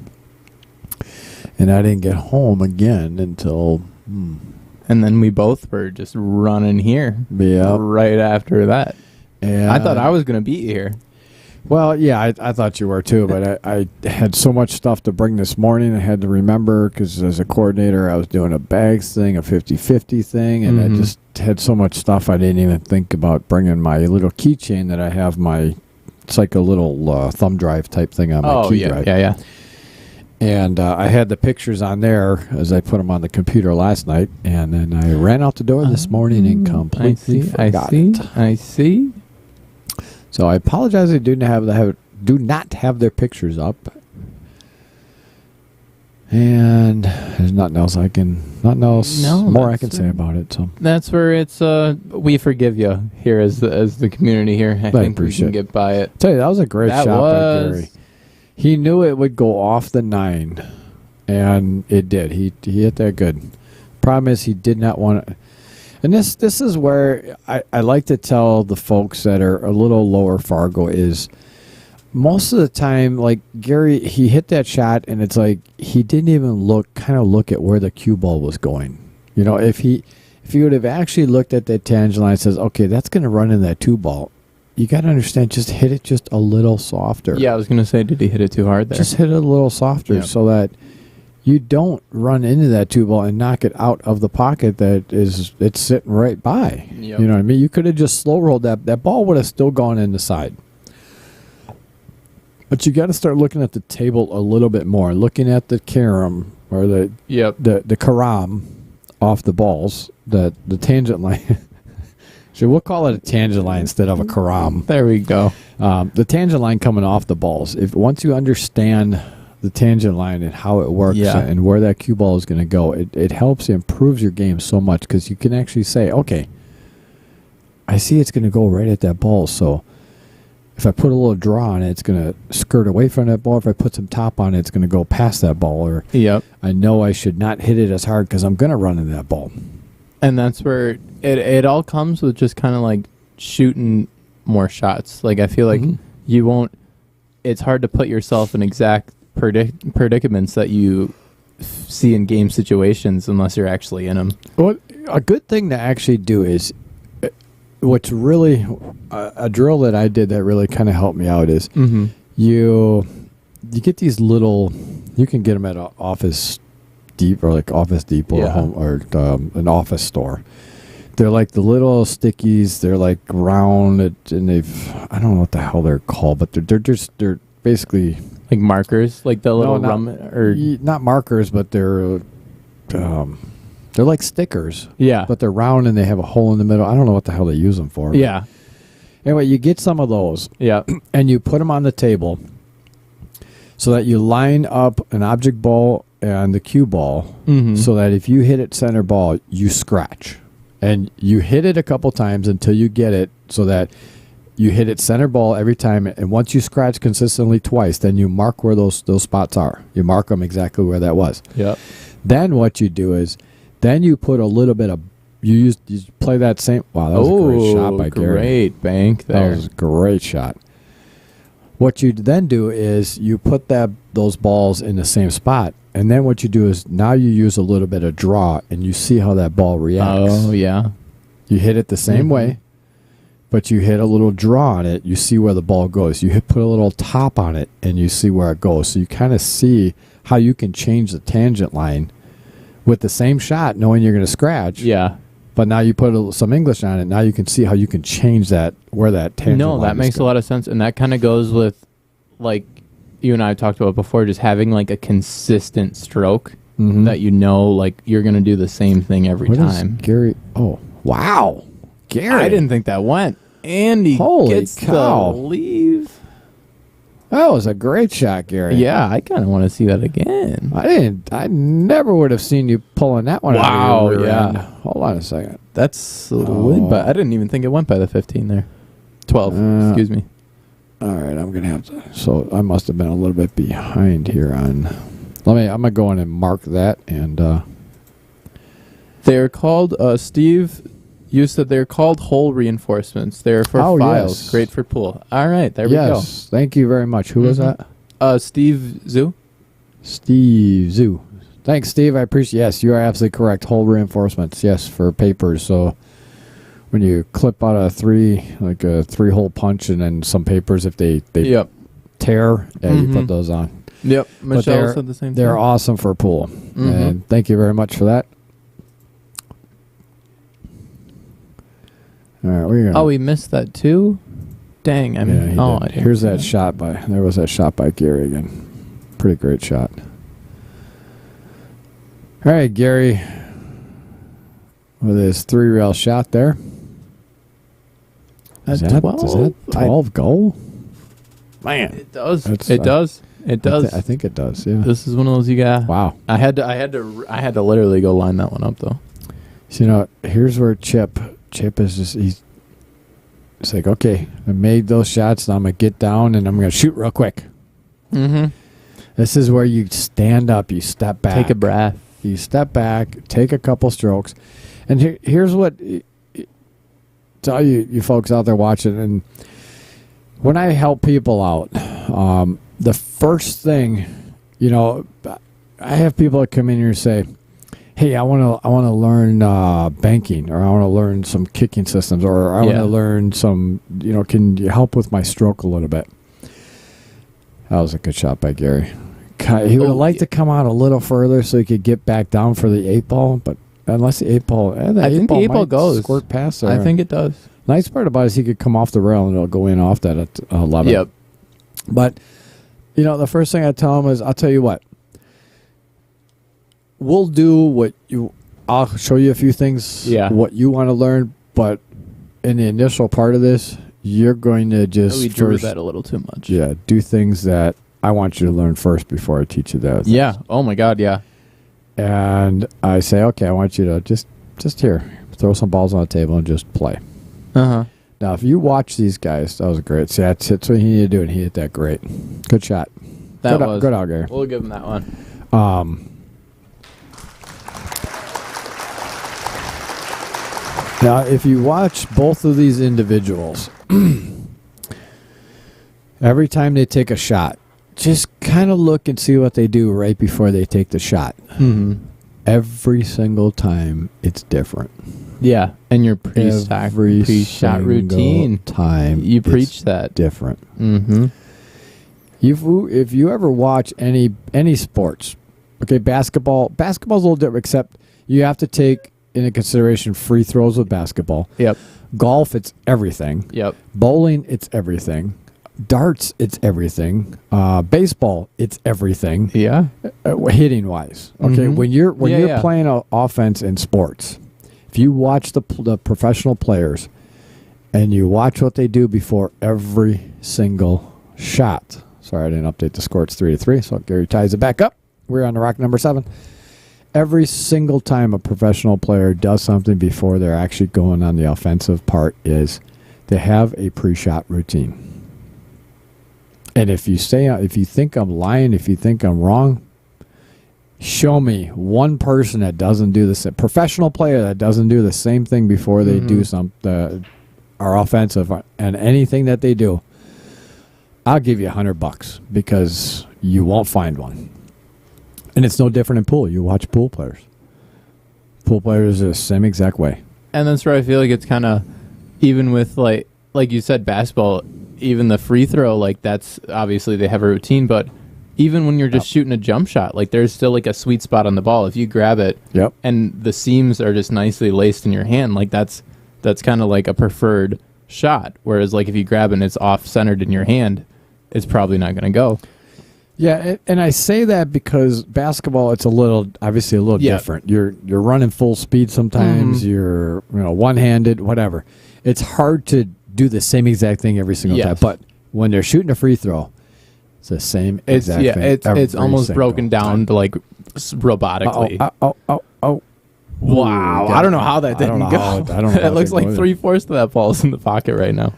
and I didn't get home again until And then we both were just running here right after that. And I thought I was going to be here. Well, yeah, I thought you were too, but I had so much stuff to bring this morning. I had to remember because as a coordinator, I was doing a bags thing, a 50-50 thing, and I just had so much stuff I didn't even think about bringing my little keychain that I have it's like a little thumb drive type thing on my key drive. Yeah. And I had the pictures on there as I put them on the computer last night, and then I ran out the door this morning and completely forgot it. I see. So I apologize. I do not have their pictures up, and there's nothing else I can say about it. So That's where it's we forgive you here as the community here. I think we appreciate can get by it. tell you that was a great That shot by was- Gary. He knew it would go off the 9, and it did. He hit that good. Problem is, he did not want to. And this is where I like to tell the folks that are a little lower Fargo is most of the time, like Gary, he hit that shot and it's like he didn't even look at where the cue ball was going. If he would have actually looked at that tangent line and says, okay, that's going to run in that 2 ball. You got to understand, just hit it just a little softer. Yeah, I was going to say, did he hit it too hard there? Just hit it a little softer so that you don't run into that 2 ball and knock it out of the pocket it's sitting right by. Yep. You know what I mean? You could have just slow rolled that. That ball would have still gone in the side. But you got to start looking at the table a little bit more, looking at the carom or the carom off the balls, the tangent line. So we'll call it a tangent line instead of a carom. There we go. The tangent line coming off the balls. Once you understand the tangent line and how it works and where that cue ball is going to go, it helps, improves your game so much because you can actually say, okay, I see it's going to go right at that ball, so if I put a little draw on it, it's going to skirt away from that ball. If I put some top on it, it's going to go past that ball. Or I know I should not hit it as hard because I'm going to run into that ball. And that's where it all comes with just kind of like shooting more shots. Like I feel like you won't. It's hard to put yourself in exact predicaments that you see in game situations unless you're actually in them. Well, a good thing to actually do is what's really a drill that I did that really kind of helped me out is you get these little. You can get them at an Office Depot or like Office Depot or home or an office store. They're like the little stickies. They're like round and I don't know what the hell they're called, but they're basically like markers, like the little not markers, but they're like stickers. Yeah, but they're round and they have a hole in the middle. I don't know what the hell they use them for. Yeah. Anyway, you get some of those. Yeah, and you put them on the table so that you line up an object ball and the cue ball, so that if you hit it center ball, you scratch. And you hit it a couple times until you get it so that you hit it center ball every time. And once you scratch consistently twice, then you mark where those spots are. You mark them exactly where that was. Yeah. Then what you do is then you put a little bit of you play that same. Wow, that was a great shot by Gary. Great bank there. That was a great shot. What you then do is you put those balls in the same spot, and then what you do is now you use a little bit of draw, and you see how that ball reacts. Oh, yeah. You hit it the same way, but you hit a little draw on it. You see where the ball goes. You put a little top on it, and you see where it goes. So you kind of see how you can change the tangent line with the same shot, knowing you're going to scratch. Yeah. But now you put some English on it. Now you can see how you can change that, where that tangent line No, that makes a lot of sense. And that kind of goes with, like, you and I talked about before, just having, like, a consistent stroke that you know, like, you're going to do the same thing every time. Gary? Oh, wow. Gary. I didn't think that went. And he gets cow. to leave. That was a great shot, Gary. Yeah, I kind of want to see that again. I never would have seen you pulling that one out. Wow, of your rear yeah. end. Hold on a second. That's a win, but I didn't even think it went by the 15 there. 12, excuse me. All right, I'm going to have to. So I must have been a little bit behind here on. I'm going to go in and mark that. And they're called, Steve, you said they're called hole reinforcements. They're for files. Yes. Great for pool. All right, there we go. Yes, thank you very much. Who was that? Steve Zoo. Steve Zoo. Thanks, Steve. I appreciate. Yes, you are absolutely correct. Hole reinforcements. Yes, for papers. So when you clip out a 3-hole punch, and then some papers, if they tear, you put those on. Yep. But Michelle said the same thing. They're awesome for pool, and thank you very much for that. All right, we're gonna. Oh, he missed that too. Dang. I mean, Yeah, I didn't here's see that shot by. There was that shot by Gary again. Pretty great shot. All right, Gary, with his 3-rail shot there. Does that 12 go? Man, It does. That's, It does. It does. I think it does. Yeah. This is one of those you got. Wow. I had to literally go line that one up though. So, here's where Chip is just he's like, okay, I made those shots. Now I'm gonna get down and I'm gonna shoot real quick. This is where you stand up, you step back, Take a breath. you step back, take a couple strokes, and here's what to all you folks out there watching. And when I help people out, the first thing, I have people that come in here and say, hey, I want to learn banking, or I want to learn some kicking systems, or I want to learn some, can you help with my stroke a little bit? That was a good shot by Gary. He would have liked to come out a little further so he could get back down for the 8-ball, but unless the 8-ball, I think the 8-ball goes. Squirt past there. I think it does. Nice part about it is he could come off the rail and it'll go in off that at 11. Yep. But, the first thing I tell him is, I'll tell you what. We'll do I'll show you a few things, what you want to learn, but in the initial part of this, you're going to just We drew that a little too much. Yeah, do things that I want you to learn first before I teach you those. Yeah. Oh my God. Yeah. And I say, okay, I want you to just here, throw some balls on the table and just play. Now, if you watch these guys, that was great. See, that's what he needed to do, and he hit that great. Good shot. Good out, Gary. We'll give him that one. Now, if you watch both of these individuals, every time they take a shot, just kind of look and see what they do right before they take the shot. Every single time, it's different. Yeah, and your pre-shot routine. Time you preach that different. If you ever watch any sports, okay, basketball's a little different, except you have to take into consideration free throws with basketball. Yep. Golf, it's everything. Yep. Bowling, it's everything. Darts, it's everything. Baseball, it's everything. Yeah. Hitting wise, okay. When you're playing offense in sports, if you watch the professional players and you watch what they do before every single shot. Sorry, I didn't update the score. It's 3-3. So Gary ties it back up. We're on to rock number 7. Every single time a professional player does something before they're actually going on the offensive part is they have a pre-shot routine. And if you think I'm lying, if you think I'm wrong, Show me one person that doesn't do this, a professional player that doesn't do the same thing before they do are offensive and anything that they do. I'll give you $100 because you won't find one. And it's no different in pool. You watch pool players. Pool players are the same exact way. And that's where I feel like it's kind of, even with like you said, basketball, even the free throw, like that's obviously they have a routine, but even when you're just shooting a jump shot, like there's still like a sweet spot on the ball. If you grab it and the seams are just nicely laced in your hand, like that's kind of like a preferred shot. Whereas like if you grab it and it's off-centered in your hand, it's probably not going to go. Yeah, and I say that because basketball, it's obviously a little different. You're running full speed sometimes. You're one-handed, whatever. It's hard to do the same exact thing every single time. But when they're shooting a free throw, it's the same exact thing. It's almost broken down to like robotically. Oh. Wow. I don't know how that didn't go. I don't know. It looks like 3/4 of that ball is in the pocket right now.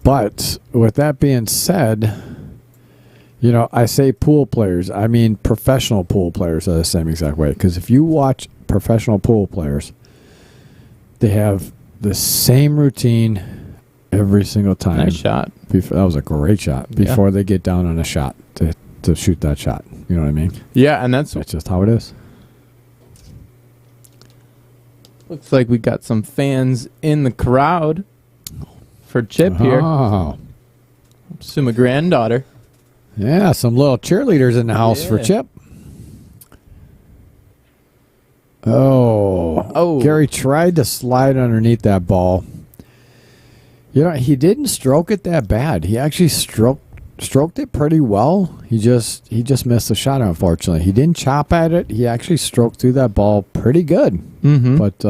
But with that being said, I say pool players. I mean professional pool players are the same exact way. Because if you watch professional pool players, they have the same routine every single time. Nice shot. That was a great shot. Before they get down on a shot to shoot that shot. You know what I mean? Yeah, and that's just how it is. Looks like we got some fans in the crowd for Chip here. Oh. So my granddaughter. Yeah, some little cheerleaders in the house for Chip. Oh. Gary tried to slide underneath that ball. He didn't stroke it that bad. He actually stroked it pretty well. He just missed the shot, unfortunately. He didn't chop at it. He actually stroked through that ball pretty good. But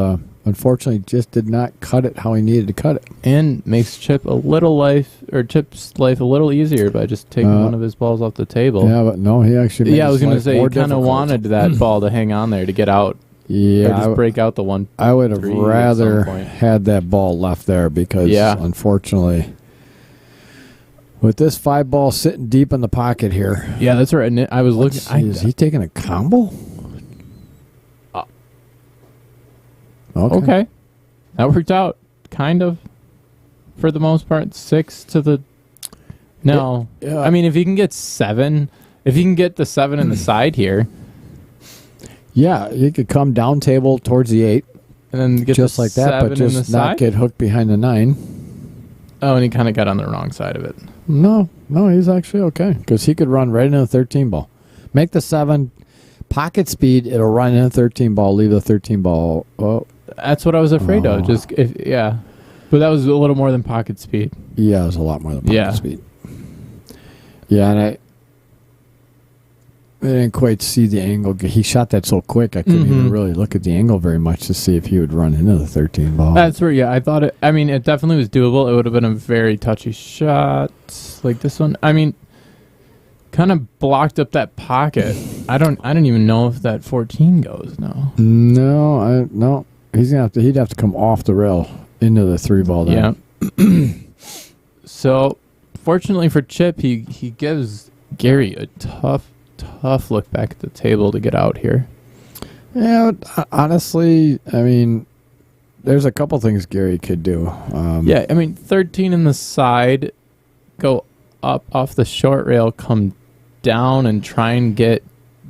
unfortunately just did not cut it how he needed to cut it. And makes Chip's life a little easier by just taking one of his balls off the table. Yeah, but no, he actually made I was going to say he kind of wanted that ball to hang on there to get out. Yeah, or just break out the one. I would have rather had that ball left there because unfortunately with this 5 ball sitting deep in the pocket here. Yeah, that's right. And I was looking. Is he taking a combo? Okay. That worked out, kind of, for the most part. 6 to the... No. I mean, if he can get 7, if he can get the 7 in the side here... Yeah, he could come down table towards the 8. And then get just like that, but just not get hooked behind the 9. Oh, and he kind of got on the wrong side of it. No, he's actually okay. Because he could run right into the 13 ball. Make the 7... Pocket speed, it'll run in a 13 ball, leave the 13 ball. Oh. That's what I was afraid of. But that was a little more than pocket speed. Yeah, it was a lot more than pocket speed. Yeah, and I didn't quite see the angle. He shot that so quick, I couldn't even really look at the angle very much to see if he would run into the 13 ball. That's where, I thought it. I mean, it definitely was doable. It would have been a very touchy shot like this one. I mean, kind of blocked up that pocket. I don't even know if that 14 goes now. No. He'd have to come off the rail into the 3 ball there. Yeah. So, fortunately for Chip, he gives Gary a tough look back at the table to get out here. Yeah, honestly, I mean, there's a couple things Gary could do. 13 in the side, go up off the short rail, come down and try and get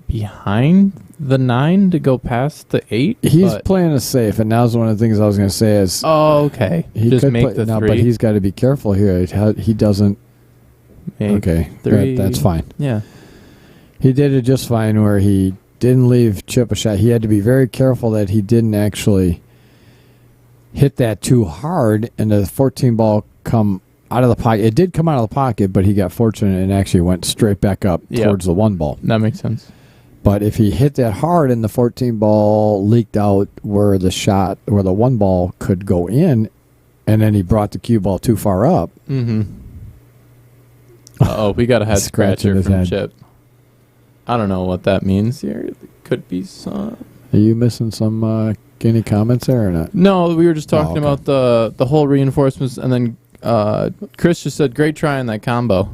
behind the 9 to go past the 8. He's playing it safe, and now's one of the things I was going to say is... Oh, okay. He just make the 3. But he's got to be careful here. He doesn't... Okay, 3. That's fine. Yeah. He did it just fine where he didn't leave Chip a shot. He had to be very careful that he didn't actually hit that too hard and the 14 ball come out of the pocket. It did come out of the pocket, but he got fortunate and actually went straight back up towards the 1 ball. That makes sense. But if he hit that hard and the 14 ball leaked out where the 1 ball could go in, and then he brought the cue ball too far up. We got a head scratcher from Chip. I don't know what that means here. It could be some... Are you missing some any comments there or not? No, we were just talking about the whole reinforcements, and then Chris just said, great try on that combo.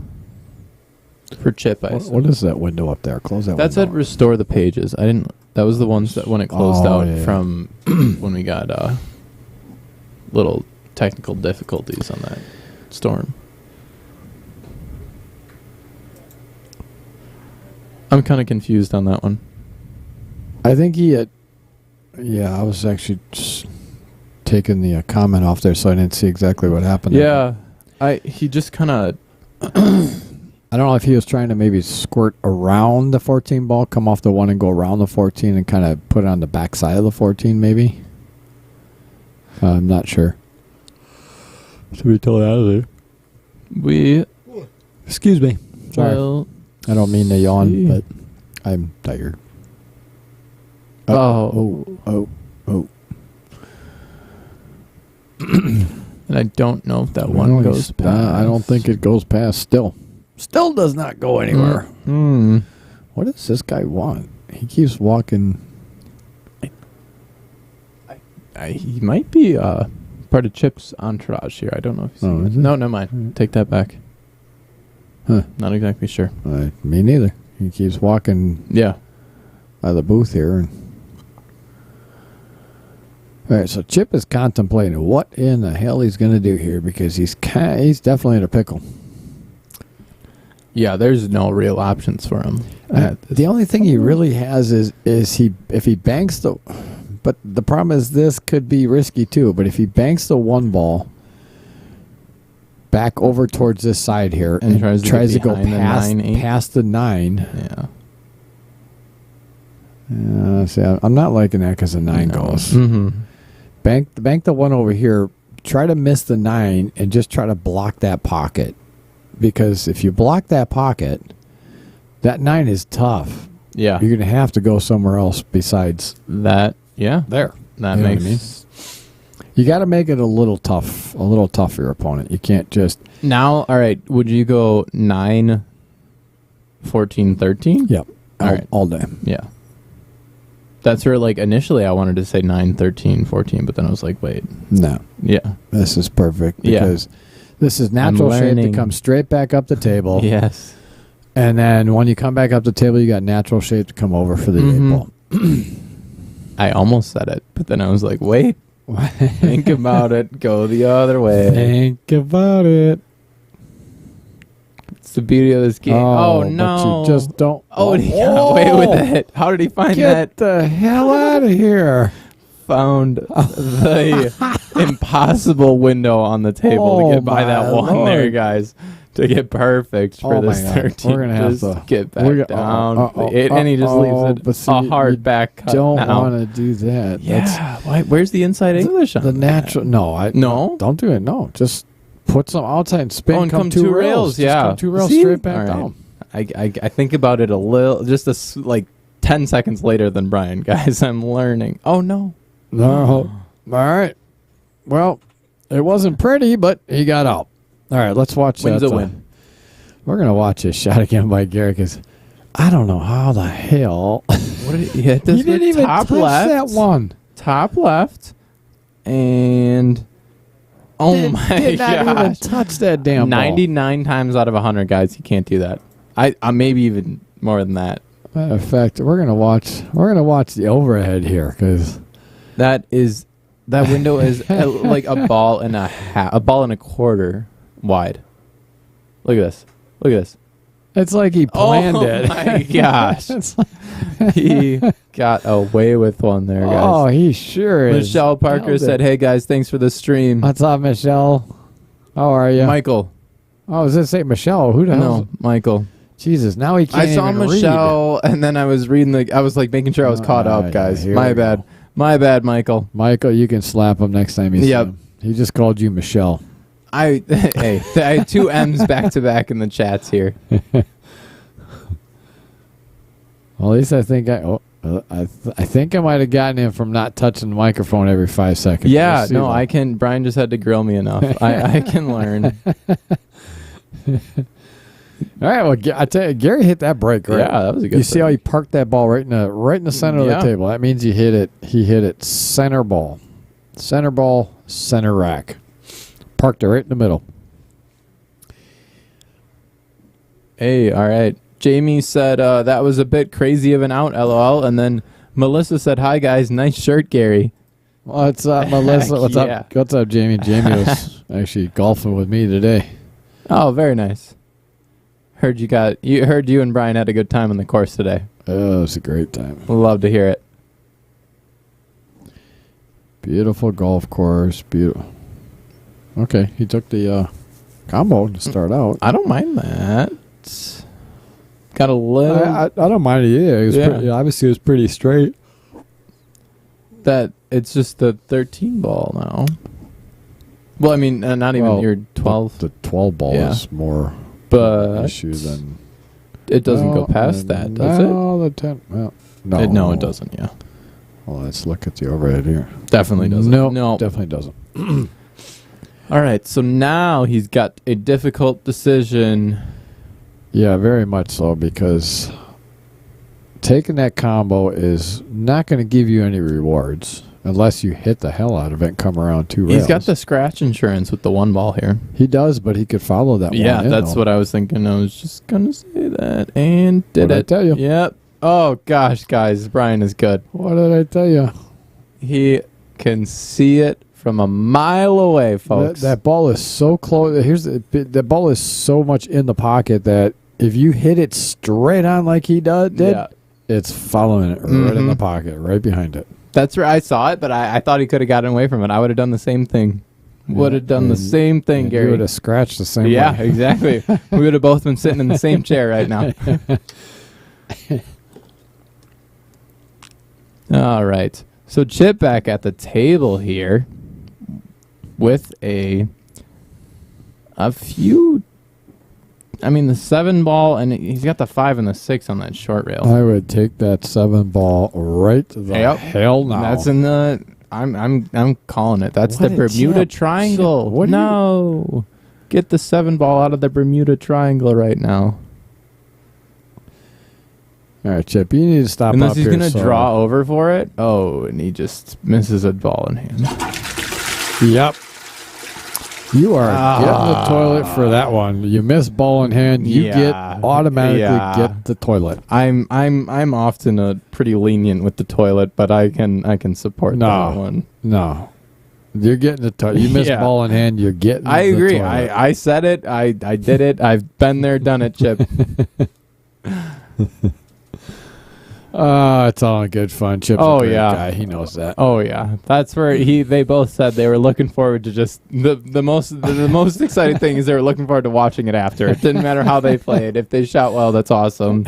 For Chip, I What is that window up there? Close that That's window. at restore the pages. I didn't. That was the ones that when it closed out from when we got little technical difficulties on that storm. I'm kind of confused on that one. I think he had... Yeah, I was actually just taking the comment off there, so I didn't see exactly what happened. Yeah, he just kind of... I don't know if he was trying to maybe squirt around the 14 ball, come off the one and go around the 14 and kind of put it on the back side of the 14 maybe. I'm not sure. Should we tell out of there? We... Excuse me. Sorry. Well, I don't mean to yawn, but I'm tired. Oh. And I don't know if that one goes past. I don't think it goes past still. Still does not go anywhere. What does this guy want? He keeps walking. He might be part of Chip's entourage here. I don't know if he's... Oh, is it? No, never mind. Take that back. Huh. Not exactly sure. Me neither. He keeps walking Yeah. by the booth here. All right, so Chip is contemplating what in the hell he's going to do here because he's definitely in a pickle. Yeah, there's no real options for him. The only thing he really has is if he banks the... But the problem is this could be risky too, but if he banks the one ball back over towards this side here and tries to go past the 9... Yeah. See, I'm not liking that because the 9 goes. Mm-hmm. Bank the one over here. Try to miss the 9 and just try to block that pocket. Because if you block that pocket, that 9 is tough. Yeah. You're going to have to go somewhere else besides that. Yeah. There. That you know makes... what I mean? You got to make it a little tough for your opponent. You can't just... Now, all right, would you go 9, 14, 13? Yep. All right. All day. Yeah. That's where, like, initially I wanted to say 9, 13, 14, but then I was like, wait. No. Yeah. This is perfect because this is natural shape to come straight back up the table. Yes. And then when you come back up the table, you got natural shape to come over for the 8 ball. I almost said it, but then I was like, wait. Think about it. Go the other way. Think about it. It's the beauty of this game. Oh no. But you just don't. Oh, he got away with it. How did he find that? Get the hell out of here. Found the impossible window on on the table to get by that one there, guys. To get perfect for this 13. We're gonna have just to get back down. And he just leaves it a hard back cut. Don't want to do that. Yeah. Where's the inside English on the natural? No, don't do it. No, just put some outside and spin. Oh, and come 2 rails. Yeah, come 2 rails straight back down. I think about it a little, just like 10 seconds later than Brian, guys. I'm learning. Oh no. No. All right. Well, it wasn't pretty, but he got out. All right, let's watch Win's that. A win. We're going to watch this shot again by Gary because I don't know how the hell. What did he hit? This He didn't even touch that one. Top left. And oh my gosh. Did not even touch that damn ball. 99 times out of 100, guys, you can't do that. I maybe even more than that. Matter of fact, we're gonna watch the overhead here because that window is like a ball and a quarter wide. Look at this. It's like he planned it. Oh my gosh. He got away with one there, guys. Oh, he sure is. Michelle Parker said, "Hey guys, thanks for the stream." What's up, Michelle? How are you? Michael. Oh, I was gonna say Michelle. Who the hell? No, Michael. Jesus, now he can't I saw even Michelle, and then I was reading I was like making sure I was caught up, guys. My bad. My bad, Michael. Michael, you can slap him next time you see him. He just called you Michelle. I had 2 M's back to back in the chats here. Well, at least I think I think I might have gotten him from not touching the microphone every 5 seconds. Yeah, no, I can. Brian just had to grill me enough. I can learn. All right, well, I tell you, Gary hit that break right. Yeah, that was a good. You see how he parked that ball right in the center of the table. That means he hit it center ball, center rack. Parked it right in the middle. Hey, all right. Jamie said that was a bit crazy of an out, LOL. And then Melissa said, hi, guys. Nice shirt, Gary. What's up, Melissa? What's Yeah. up? What's up, Jamie? Jamie was actually golfing with me today. Oh, very nice. Heard you and Brian had a good time on the course today. Oh, it was a great time. Love to hear it. Beautiful golf course. Beautiful. Okay, he took the combo to start out. I don't mind that. Got a little I don't mind it either. It was pretty, obviously, it was pretty straight. that it's just the 13 ball now. Well, I mean, not even your 12. The 12 ball is more but issue than it doesn't go past that, does it? No, the 10. Well, no, No, it doesn't. Yeah, Well, let's look at the overhead here. definitely doesn't. No, definitely doesn't. All right, so now he's got a difficult decision. Yeah, very much so, because taking that combo is not going to give you any rewards unless you hit the hell out of it and come around 2 rails. He's got the scratch insurance with the 1 ball here. He does, but he could follow that one. Yeah, that's what I was thinking. I was just going to say that. And did What'd I it. tell you? Yep. Oh, gosh, guys. Brian is good. What did I tell you? He can see it from a mile away, folks. That ball is so close. The ball is so much in the pocket that if you hit it straight on like he did, it's following it right in the pocket, right behind it. That's where I saw it, but I thought he could have gotten away from it. I would have done the same thing. Would have done the same thing, Gary. You would have scratched the same way. Yeah, exactly. We would have both been sitting in the same chair right now. All right. So Chip back at the table here with a few. I mean, the 7 ball, and he's got the 5 and the 6 on that short rail. I would take that 7 ball right the hell now. That's in the. I'm calling it. That's What the a Bermuda Chip. Triangle. Chip, what no, get the 7 ball out of the Bermuda Triangle right now. All right, Chip, you need to stop Unless up he's here. gonna draw over for it. Oh, and he just misses a ball in hand. Yep. You are getting the toilet for that one. You miss ball in hand, you automatically get the toilet. I'm often pretty lenient with the toilet, but I can support that one. No. You're getting the toilet. You miss ball in hand, you're getting I the agree. toilet. I said it. I did it. I've been there, done it, Chip. It's all in good fun. Chip's a great guy. He knows that. Oh yeah, that's where they both said they were looking forward to just the most exciting thing is they were looking forward to watching it after. It didn't matter how they played. If they shot well, that's awesome.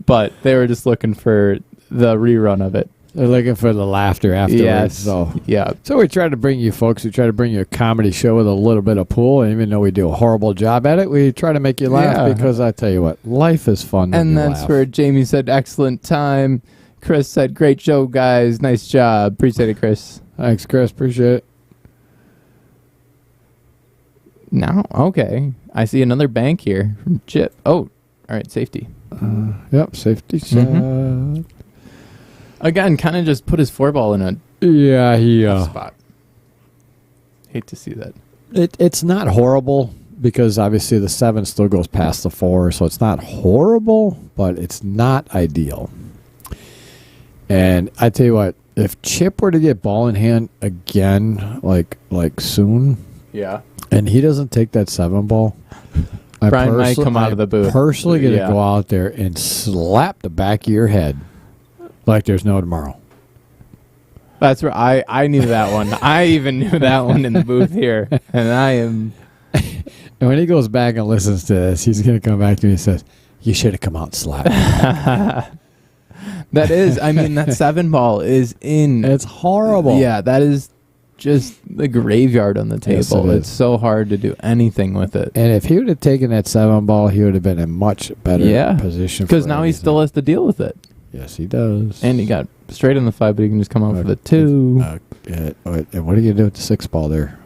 But they were just looking for the rerun of it. They're looking for the laughter afterwards. Yes. So yeah. So we try to bring you folks, we try to bring you a comedy show with a little bit of pool. And even though we do a horrible job at it, we try to make you laugh because I tell you what, life is fun. And that's where Jamie said, excellent time. Chris said, great show, guys. Nice job. Appreciate it, Chris. Thanks, Chris. Appreciate it. Now, okay. I see another bank here from Chip. Oh, all right. Safety. Yep. Safety shot. Again, kind of just put his 4-ball in a spot. Hate to see that. It's not horrible because obviously the 7 still goes past the 4, so it's not horrible, but it's not ideal. And I tell you what, if Chip were to get ball in hand again, like soon, and he doesn't take that 7 ball, Brian might come out of the booth. Personally, going to go out there and slap the back of your head. Like there's no tomorrow. That's where I knew that one. I even knew that one in the booth here. And I am. And when he goes back and listens to this, he's going to come back to me and says, you should have come out and slapped me. That is, I mean, that 7 ball is in. It's horrible. Yeah, that is just the graveyard on the table. Yes, it It's is. so hard to do anything with it. And if he would have taken that 7 ball, he would have been in much better position. Because now he still has to deal with it. Yes, he does. And he got straight on the 5, but he can just come out for the 2. And what are you going to do with the 6 ball there?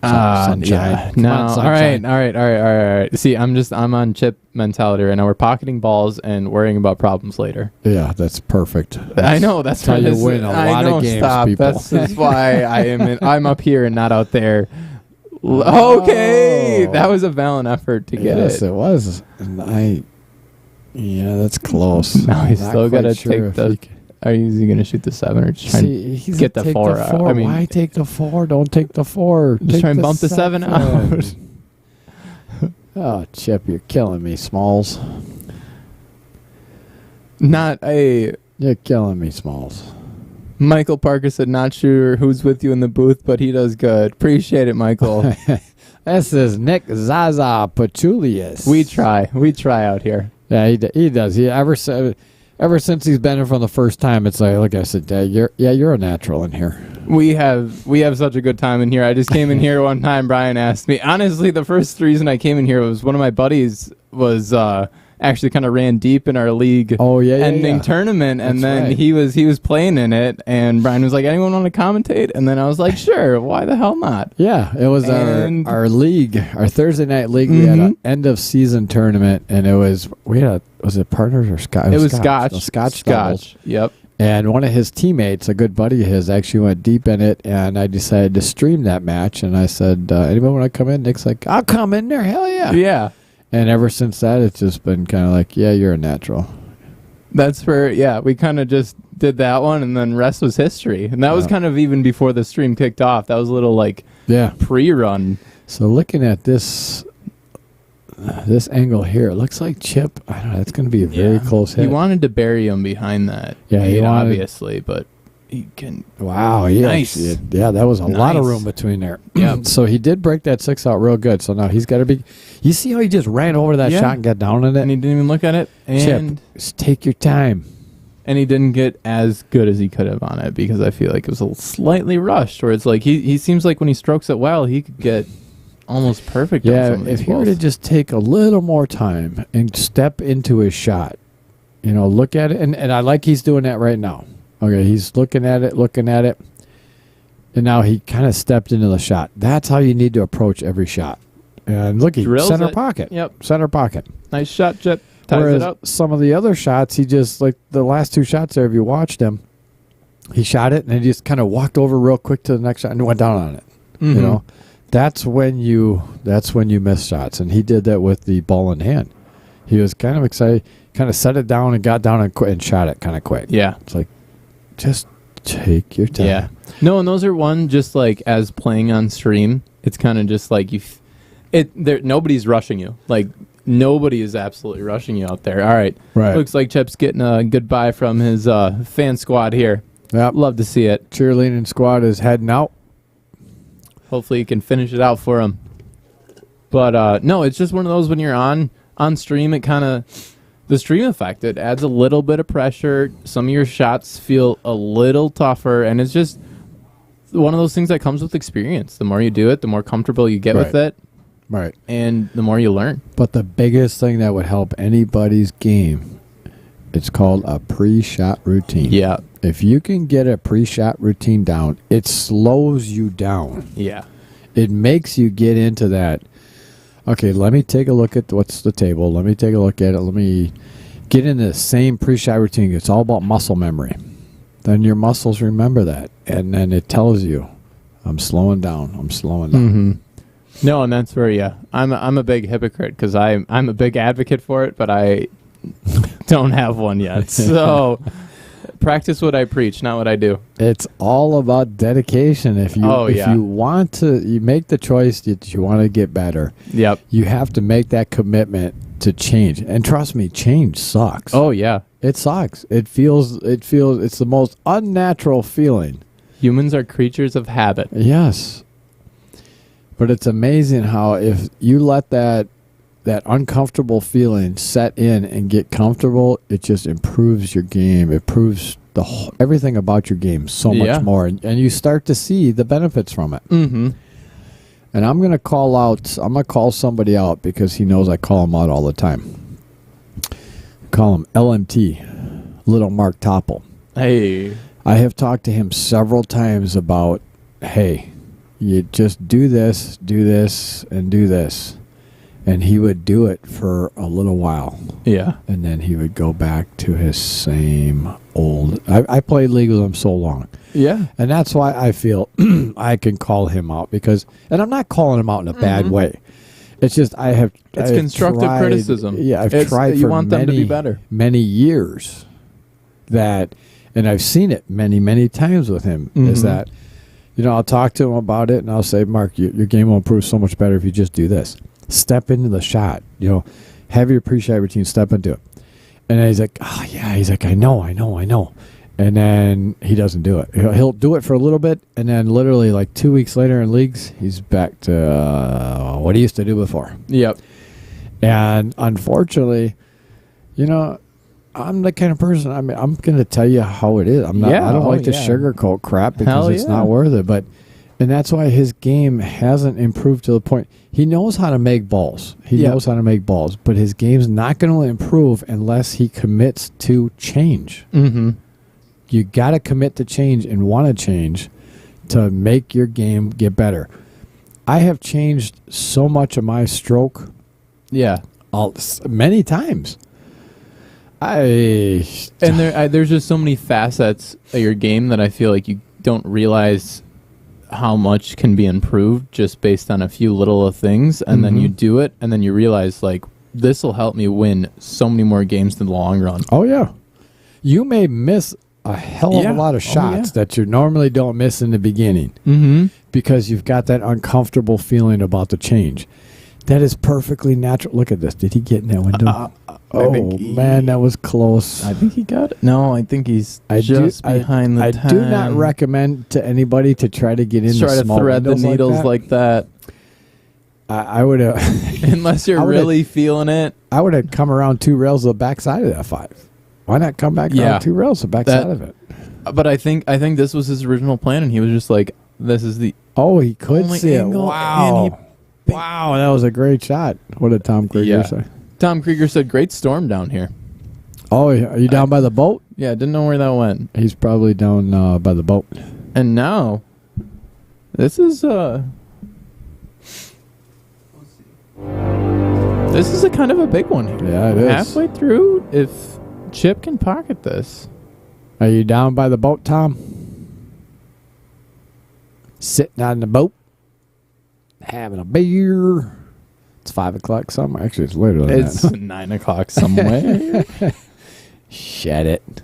Sunshine. Yeah. Come No. on, All sunshine. right. See, I'm on Chip mentality right now. We're pocketing balls and worrying about problems later. Yeah, that's perfect. I know. That's how why you win a lot of games, stop. people. This is why I'm up here and not out there Okay, that was a valiant effort to get yes, it. it was. And yeah, that's close. Now he's Not still quite got to sure take if the. he can- Are you going to shoot the 7 or just try and he's get gonna the take 4 the out? 4. I mean, Why take the 4? Don't take the 4. just Take try and bump the 7 out. Oh, Chip, you're killing me, Smalls. You're killing me, Smalls. Michael Parker said, not sure who's with you in the booth, but he does good. Appreciate it, Michael. This is Nick Zaza Pachulius. We try out here. Yeah, he does. Ever since he's been here from the first time, it's like I said, Dad, you're a natural in here. We have such a good time in here. I just came in here one time. Brian asked me. Honestly, the first reason I came in here was one of my buddies was actually kind of ran deep in our league ending tournament, and then right. he was playing in it, and Brian was like, anyone want to commentate? And then I was like, sure, why the hell not? Yeah, it was our league, our Thursday night league. We had an end of season tournament, and was it partners or Scotch? It was Scotch. Doubles. Yep. And one of his teammates, a good buddy of his, actually went deep in it, and I decided to stream that match. And I said, "Anybody want to come in?" Nick's like, "I'll come in there, hell yeah!" Yeah. And ever since that, it's just been kind of like, "Yeah, you're a natural." That's where, we kind of just did that one, and then rest was history. And that was kind of even before the stream kicked off. That was a little pre-run. So looking at this angle here, it looks like Chip. I don't know. It's going to be a very close hit. He wanted to bury him behind that. Yeah, he wanted, obviously, but he can. Wow, nice. That was a lot of room between there. Yeah. So he did break that 6 out real good. So now he's got to be. You see how he just ran over that shot and got down in it, and he didn't even look at it. And Chip, just take your time. And he didn't get as good as he could have on it because I feel like it was a little slightly rushed. Where it's like he seems like when he strokes it well, he could get almost perfect. Yeah, if he were to just take a little more time and step into his shot, look at it, and I like he's doing that right now. Okay, he's looking at it, and now he kind of stepped into the shot. That's how you need to approach every shot. And look, he center pocket. Yep, center pocket. Nice shot, Chip. Ties Whereas it up. some of the other shots, he just like the last 2 shots there. If you watched him, he shot it and he just kind of walked over real quick to the next shot and went down on it. Mm-hmm. That's when you miss shots, and he did that with the ball in hand. He was kind of excited, kind of set it down and got down and shot it kind of quick. Yeah, it's like just take your time. Yeah, no, and those are one just like as playing on stream. It's kind of just like nobody's rushing you. Like nobody is absolutely rushing you out there. All right, Looks like Chip's getting a goodbye from his fan squad here. Yep. Love to see it. Cheerleading squad is heading out. Hopefully you can finish it out for him. But no, it's just one of those when you're on stream, it kind of the stream effect. It adds a little bit of pressure. Some of your shots feel a little tougher, and it's just one of those things that comes with experience. The more you do it, the more comfortable you get with it. Right. And the more you learn. But the biggest thing that would help anybody's game, it's called a pre-shot routine. Yeah. If you can get a pre-shot routine down, it slows you down. Yeah. It makes you get into that. Okay, let me take a look at what's the table. Let me take a look at it. Let me get into the same pre-shot routine. It's all about muscle memory. Then your muscles remember that. And then it tells you, I'm slowing down. I'm slowing down. Mm-hmm. No, and that's where, I'm a big hypocrite because I'm a big advocate for it, but I don't have one yet. So practice what I preach, not what I do. It's all about dedication. If you you want to, you make the choice that you want to get better. Yep. You have to make that commitment to change. And trust me, change sucks. Oh yeah, it sucks. It feels. It's the most unnatural feeling. Humans are creatures of habit. Yes. But it's amazing how if you let that uncomfortable feeling set in and get comfortable, it just improves your game. It improves everything about your game so much more. And you start to see the benefits from it. Mm-hmm. And I'm going to call somebody out because he knows I call him out all the time. Call him LMT, Little Mark Topple. Hey. I have talked to him several times about, hey, you just do this, and do this. and he would do it for a little while, Yeah. and then he would go back to his same old. I played League with him so long, Yeah. and that's why I feel I can call him out because, and I'm not calling him out in a bad way. It's just It's I've constructive tried- criticism. Yeah, I've It's- tried. you for want them to be better. Many years. That, and I've seen it many times with him. Is Mhm. that, I'll talk to him about it, and I'll say, Mark, your game will improve so much better if you just do this. Step into the shot. Have your pre-shot routine. Step into it. And then he's like, oh yeah. He's like, I know. And then he doesn't do it. He'll do it for a little bit, and then literally like 2 weeks later in leagues, he's back to what he used to do before. Yep. And unfortunately, I'm the kind of person. I mean, I'm going to tell you how it is. I'm not. Yeah, I don't like to yeah. sugarcoat crap because Hell it's yeah. not worth it. And that's why his game hasn't improved to the point. He knows how to make balls. But his game's not going to improve unless he commits to change. Mm-hmm. You got to commit to change and want to change to make your game get better. I have changed so much of my stroke Yeah. many times. And there's just so many facets of your game that I feel like you don't realize how much can be improved just based on a few little things, and then you do it, and then you realize like this will help me win so many more games in the long run. Oh yeah, you may miss a hell of a lot of shots that you normally don't miss in the beginning because you've got that uncomfortable feeling about the change. That is perfectly natural. Look at this. Did he get in that window? Man, that was close. I think he got it. No, I think he's just behind the 10. I do not recommend to anybody to try to get in Try the to small thread the windows needles like that. I would have, unless you're really feeling it. I would have come around 2 rails to the backside of that 5. Why not come back around 2 rails to the backside of it? But I think this was his original plan, and he was just like, "This is the he could only see it. angle," Wow, and wow, that was a great shot. What did Tom Krieger say? Tom Krieger said, "Great storm down here." Oh, are you down by the boat? Yeah, didn't know where that went. He's probably down by the boat. And now, this is a kind of a big one here. Yeah, it is. Halfway through, if Chip can pocket this. Are you down by the boat, Tom? Sitting on the boat, having a beer. It's 5 o'clock somewhere. Actually, it's later than It's that. 9 o'clock somewhere. Shut it.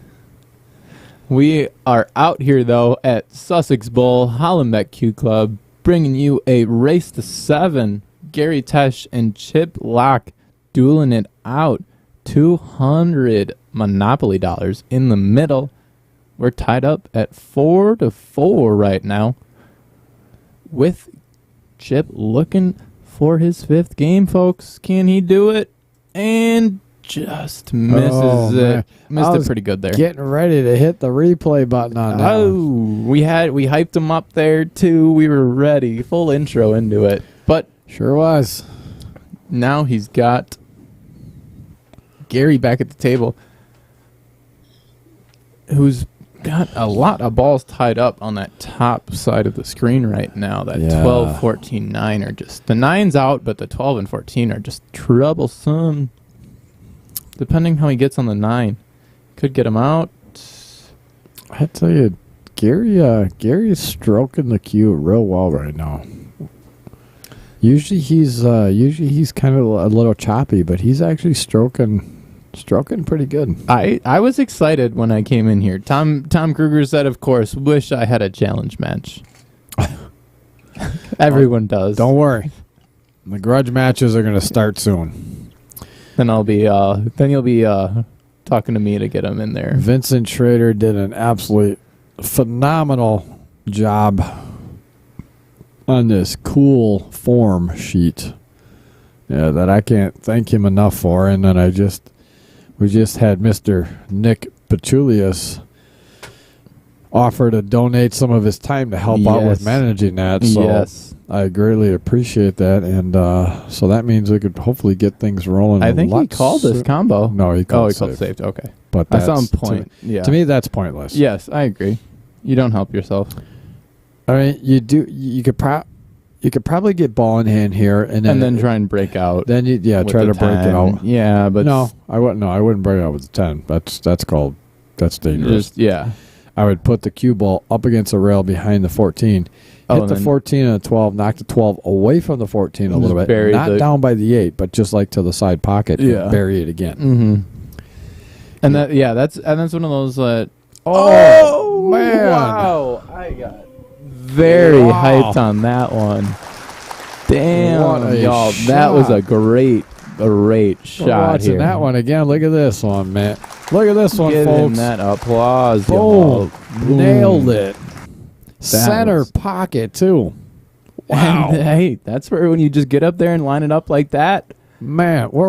We are out here, though, at Sussex Bowl, Hollenbeck Q Club, bringing you a race to 7. Gary Tesch and Chip Lalk dueling it out. 200 Monopoly dollars in the middle. We're tied up at 4-4 right now, with Chip looking for his 5th game, folks. Can he do it? And just misses it. Man. Missed I it was pretty good there. Getting ready to hit the replay button on that. We hyped him up there too. We were ready. Full intro into it. But Sure was. now he's got Gary back at the table, who's got a lot of balls tied up on that top side of the screen right now. That 12, 14, 9 are just... The 9's out, but the 12 and 14 are just troublesome. Depending how he gets on the 9. Could get him out. I tell you, Gary's stroking the cue real well right now. Usually he's kind of a little choppy, but he's actually stroking pretty good. I was excited when I came in here. Tom Kruger said, of course, wish I had a challenge match. Everyone does. Don't worry. The grudge matches are going to start soon. Then you'll be talking to me to get him in there. Vincent Schrader did an absolutely phenomenal job on this cool form sheet. Yeah, that I can't thank him enough for. And then we just had Mr. Nick Pachulius offer to donate some of his time to help out with managing that. So I greatly appreciate that. And so that means we could hopefully get things rolling. I think he called this combo. No, he called saved. Okay. But that's on point. To me, that's pointless. Yes, I agree. You don't help yourself. I mean, you could you could probably get ball in hand here, and then try and break out. Then you with try the to break it 10. out. Yeah, but No, I wouldn't. No, I wouldn't break it out with the 10. That's dangerous. yeah. I would put the cue ball up against the rail behind the 14. Hit the 14 and the 12, knock the 12 away from the 14 a little bit. bury Not down by the 8, but just like to the side pocket. Yeah. And bury it again. Mm-hmm. And that's one of those that. Oh, man. Wow! I got very hyped on that one. Damn, What a y'all! That was a shot. great We're shot watching here. that one again. Look at this one, man. Look at this one, Give him folks. that applause. Boom. y'all. Nailed it. That Center was- pocket, too. Wow. And, hey, that's where when you just get up there and line it up like that, Man, we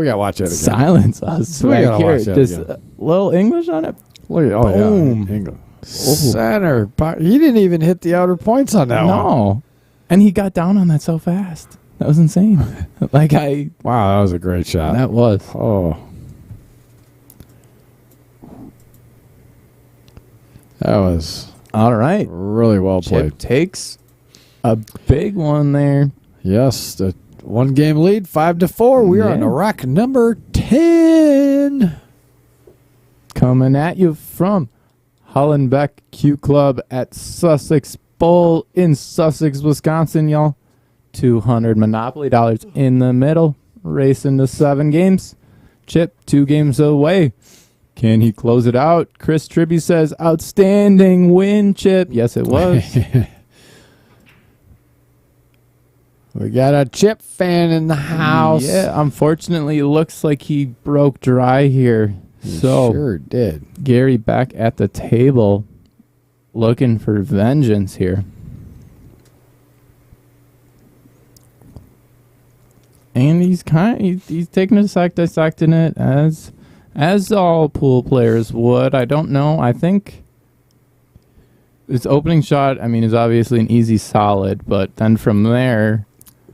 got to watch it again. silence us We back gotta here. watch that Just again. a little English on it. Look at, Boom. yeah. England. Center pocket. He didn't even hit the outer points on that one. No, and he got down on that so fast. That was insane. Wow, that was a great shot. That was. Oh. That was All right. really well played. Chip takes a big one there. Yes, the 1 game lead, 5-4. We are on Yeah. the rack number 10. Coming at you from Hollenbeck Q Club at Sussex Bowl in Sussex, Wisconsin, y'all. $200 Monopoly dollars in the middle. Racing to 7 games. Chip 2 games away. Can he close it out? Chris Tribby says, outstanding win, Chip. Yes, it was. We got a Chip fan in the house. Yeah, unfortunately, it looks like he broke dry here. He So, sure did. Gary back at the table looking for vengeance here. And he's he's taking a sec, dissecting it as all pool players would. I don't know. I think his opening shot, I mean, is obviously an easy solid, but then from there,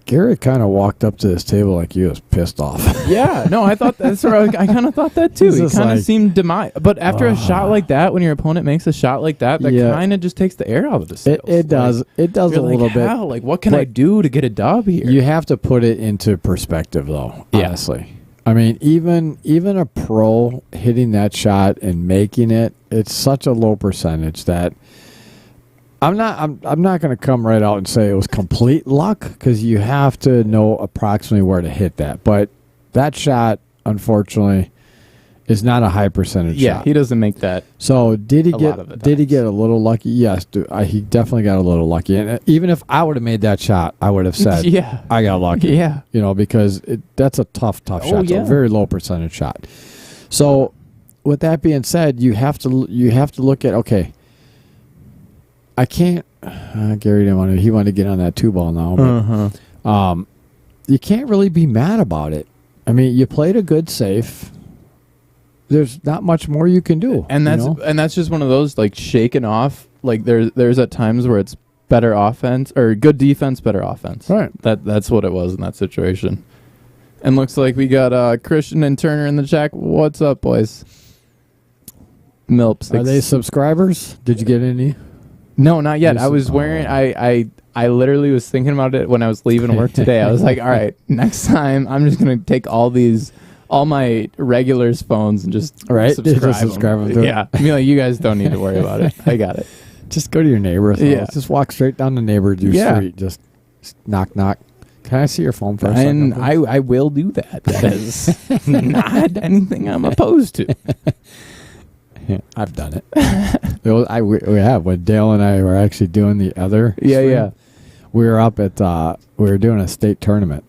Gary kind of walked up to this table like he was pissed off. yeah, no, I thought that's right. I kind of thought that too. He's He just kind of like, seemed but after a shot like that, when your opponent makes a shot like that, that Yeah. kind of just takes the air out of the sails. It does. It does a You're little like, bit. how? Like, what can I But do to get a dub here? You have to put it into perspective, though. Yeah. Honestly, I mean, even a pro hitting that shot and making it, it's such a low percentage that I'm not going to come right out and say it was complete luck, because you have to know approximately where to hit that. But that shot, unfortunately, is not a high percentage yeah, shot. he doesn't make that. So did he A get lot of the did he times. get a little lucky? Yes, he definitely got a little lucky. And even if I would have made that shot, I would have said, Yeah. I got lucky. Yeah. Because that's a tough Oh, shot. It's yeah. a very low percentage shot. So, with that being said, you have to look at, okay, I can't. Gary didn't want to. He wanted to get on that 2 ball now. But, you can't really be mad about it. I mean, you played a good safe. There's not much more you can do. And that's just one of those, like, shaken off. Like, there's at times where it's better offense or good defense, better offense. Right. That's what it was in that situation. And looks like we got Christian and Turner in the chat. What's up, boys? Milp. Are they subscribers? Did you get any? No, not yet. I Listen- was wearing. I literally was thinking about it when I was leaving work today. I was like, all right, next time I'm just gonna take all my regulars phones and just Right, subscribe, just subscribe them to it. Yeah, I mean, like, you guys don't need to worry about it. I got it. Just go to your neighbor's house. Yeah. Just walk straight down the neighbor's Yeah. street. Just knock, knock. Can I see your phone for a And second? I will do that. That is not anything I'm opposed to. Yeah, I've done it. We have. When Dale and I were actually doing the other Yeah, stream, yeah. we were up at, we were doing a state tournament,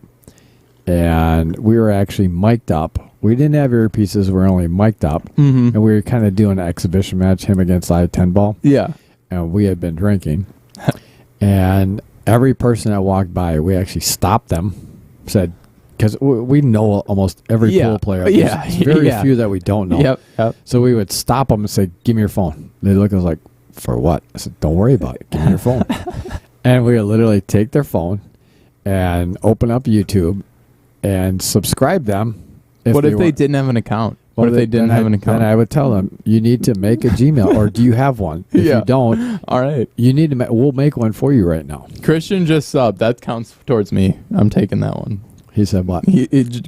and we were actually mic'd up. We didn't have earpieces. We were only mic'd up, Mm-hmm. and we were kind of doing an exhibition match, him against I 10 ball, Yeah. and we had been drinking. And every person that walked by, we actually stopped them, said, because we know almost every Yeah. pool player. Yeah. There's very Yeah. few that we don't know. Yep. So we would stop them and say, give me your phone. They look at us like, for what? I said, don't worry about it. Give me your phone. And we would literally take their phone and open up YouTube and subscribe them. What if they want. didn't have an account? What if they didn't have an account? Then I would tell them, you need to make a Gmail, or do you have one? If Yeah. you don't, All right. you need to. We'll make one for you right now. Christian just subbed. That counts towards me. I'm taking that one. He said what?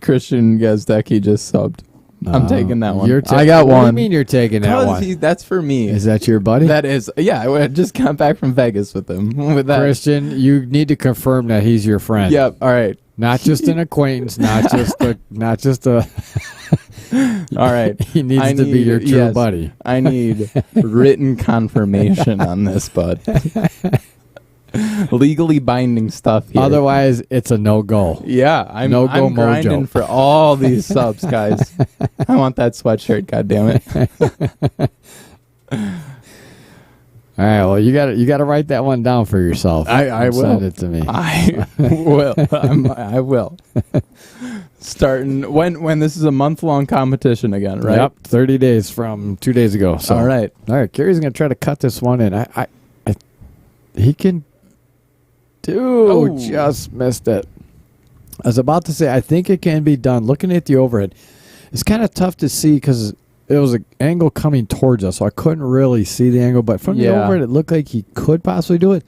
Christian Gazdecki just subbed. I'm taking that one. I got one. What do you mean you're taking that one? That's for me. Is that your buddy? That is, yeah. I just got back from Vegas with him. With that. Christian, you need to confirm that he's your friend. Yep. All right. Not just an acquaintance, not just a. All right. He needs to be your true buddy. I need written confirmation on this, bud. Legally binding stuff here. Otherwise, it's a no-go. Yeah, I'm No-go grinding mojo. for all these subs, guys. I want that sweatshirt, goddammit. All right, well, you got to write that one down for yourself. I will. Send it to me. I will. I will. Starting when this is a month-long competition again, right? Yep, 30 days from 2 days ago. So. All right. Gary's going to try to cut this one in. He can. Dude, Oh. just missed it. I was about to say, I think it can be done. Looking at the overhead, it's kind of tough to see because it was an angle coming towards us, so I couldn't really see the angle. But from the overhead, it looked like he could possibly do it.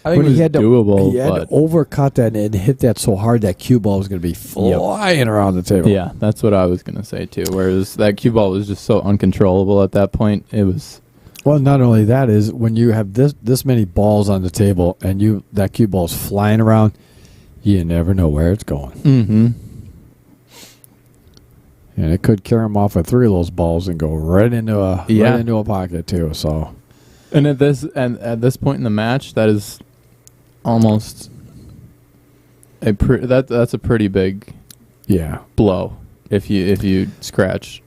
I think But it was doable. He had to overcut that and hit that so hard that cue ball was going to be flying around the table. Yeah, that's what I was going to say, too. Whereas that cue ball was just so uncontrollable at that point. It was... Well, not only that is when you have this many balls on the table and that cue ball is flying around, you never know where it's going. Mm-hmm. And it could carry him off with 3 of those balls and go right into a pocket too. So, and at this point in the match, that is almost that's a pretty big blow if you scratch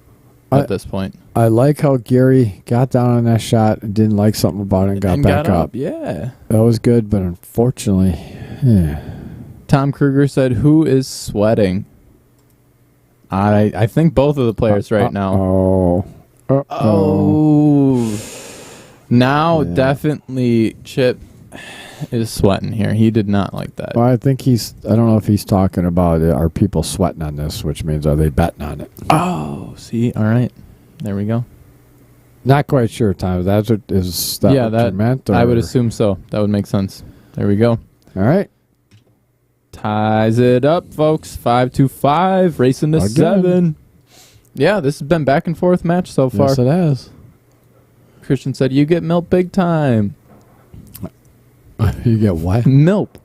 at this point. I like how Gary got down on that shot and didn't like something about it and got back up. Yeah, that was good, but unfortunately, Tom Kruger said, "Who is sweating?" I think both of the players right now. Now definitely Chip is sweating here. He did not like that. Well, I think I don't know if he's talking about are people sweating on this, which means are they betting on it? Oh, see, all right, there we go. Not quite sure, Tom. What you meant? Or? I would assume so. That would make sense. There we go. All right. Ties it up, folks. 5-5, racing to 7. Yeah, this has been back and forth match so far. Yes, it has. Christian said, "You get milk big time." You get what? Milk.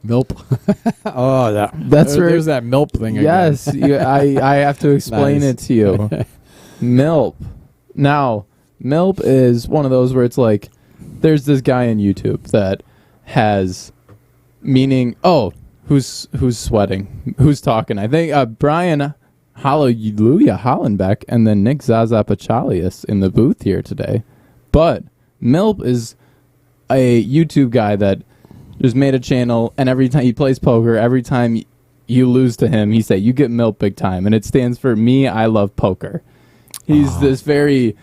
Oh, that's where there's that milk thing. Yes, I have to explain it to you. Milp. Now, Milp is one of those where it's like, there's this guy on YouTube that has meaning. Oh, who's sweating? Who's talking? I think Brian Hallelujah Hollenbeck and then Nick Zaza Pachalias in the booth here today. But Milp is a YouTube guy that just made a channel, and every time he plays poker, every time you lose to him, he say, "You get Milp big time," and it stands for "Me, I love poker." He's this very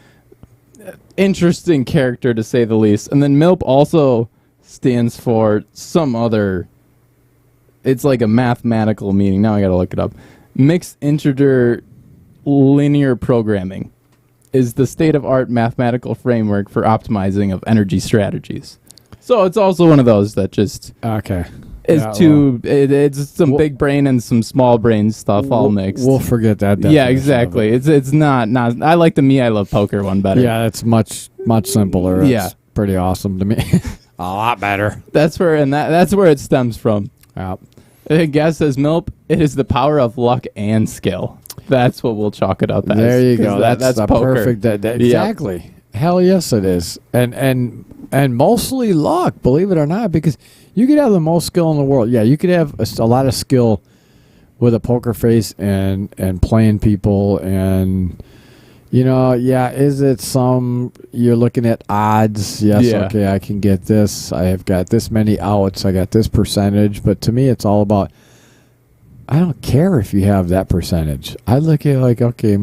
interesting character, to say the least. And then Milp also stands for some other... It's like a mathematical meaning. Now I got to look it up. Mixed integer linear programming is the state-of-art mathematical framework for optimizing of energy strategies. So it's also one of those that just is it's some big brain and some small brain stuff all mixed. We'll forget that. Yeah, exactly. It's not. I like the "Me, I love poker" one better. Yeah, it's much simpler. It's pretty awesome to me. A lot better. That's where that's where it stems from. Yeah. I guess as Milp, it is the power of luck and skill. That's what we'll chalk it up as. There you go. That's the poker. Perfect. Exactly. Yep. Hell yes, it is. And mostly luck, believe it or not, because you could have the most skill in the world. Yeah, you could have a lot of skill with a poker face and playing people and, is it you're looking at odds. Yes, okay, I can get this. I have got this many outs. I got this percentage. But to me, it's all about, I don't care if you have that percentage. I look at it like, okay,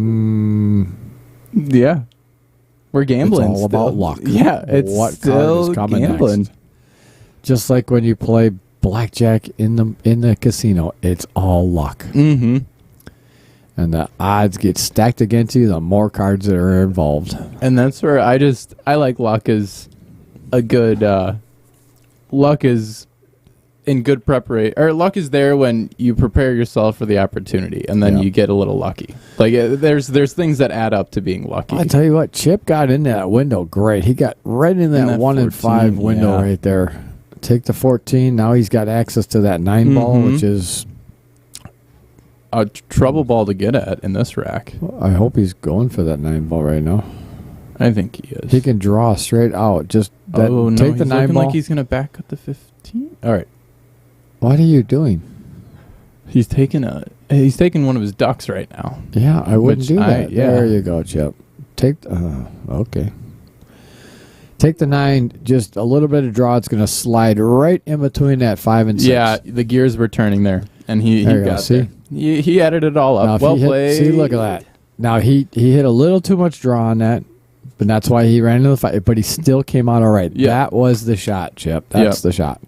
yeah. We're gambling. It's all about luck. Yeah, it's what still card is coming gambling. Next. Just like when you play blackjack in the casino, it's all luck. Mm-hmm. And the odds get stacked against you the more cards that are involved. And that's where I like luck as a good luck is in good preparation, or luck is there when you prepare yourself for the opportunity and then you get a little lucky. Like there's things that add up to being lucky. I tell you what, Chip got in that window great. He got right in that 1 and 5 window right there. Take the 14. Now he's got access to that 9 ball, which is a trouble ball to get at in this rack. I hope he's going for that 9 ball right now. I think he is. He can draw straight out. Just that, take the 9 ball. Like he's gonna back up the 15. All right. What are you doing? He's taking one of his ducks right now. Yeah, I wouldn't do that. There you go, Chip. Okay. Take the 9. Just a little bit of draw. It's going to slide right in between that 5 and 6. Yeah, the gears were turning there, and he got see? There. He added it all up. Well played. See, look at that. Now he hit a little too much draw on that, but that's why he ran into the fight. But he still came out all right. Yep. That was the shot, Chip. That's the shot.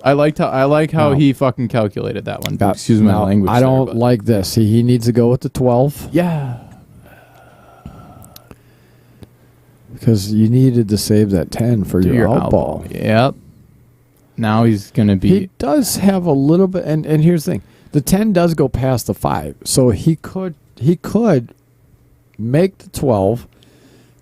I like how he fucking calculated that one. Excuse my language. I don't like this. He needs to go with the 12. Yeah. Because you needed to save that 10 for your out ball. Yep. Now he's going to be... He does have a little bit... And here's the thing. The 10 does go past the 5. So he could make the 12,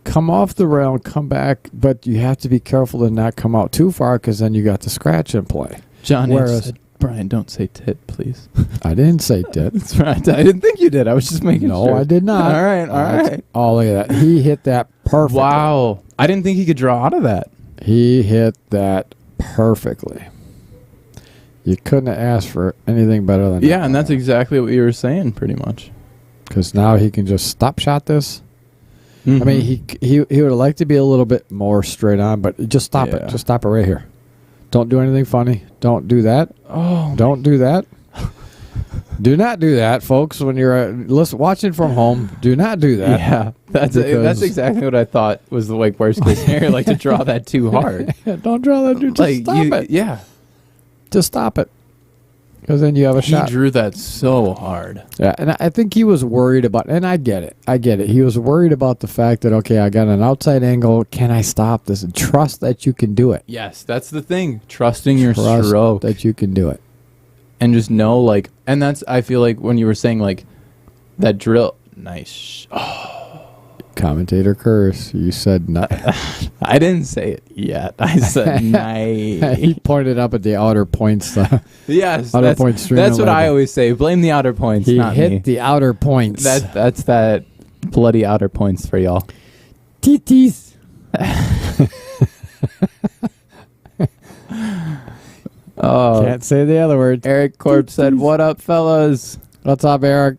come off the rail, and come back, but you have to be careful to not come out too far because then you got the scratch in play. John said, Brian, don't say tit, please. I didn't say tit. That's right. I didn't think you did. I was just making sure. No, I did not. All right. Oh, look at that. He hit that perfectly. Wow. I didn't think he could draw out of that. He hit that perfectly. You couldn't have asked for anything better than that. Yeah, and that's exactly what you were saying, pretty much. Because now he can just stop shot this. I mean, he would like to be a little bit more straight on, but just stop it. Just stop it right here. Don't do anything funny. Don't do that. Oh, don't do that. Do not do that, folks. When you're watching from home, do not do that. Yeah, that's exactly what I thought was the worst case scenario. Like to draw that too hard. Don't draw that. Just stop it. Yeah, just stop it. Because then you have a shot. He drew that so hard. Yeah, and I think he was worried about, and I get it. He was worried about the fact that, okay, I got an outside angle. Can I stop this? And trust that you can do it. Yes, that's the thing. Trusting your stroke. That you can do it. And just know, and that's, I feel like when you were saying, that drill. Nice. Oh. Commentator curse. You said not. I didn't say it yet. I said nice. He pointed up at the outer points. Yes, outer points. That's what I always say. Blame the outer points. He not hit me. The outer points. That's that bloody outer points for y'all. Titties. Oh, can't say the other word. Eric Corp said, "What up, fellas? What's up, Eric?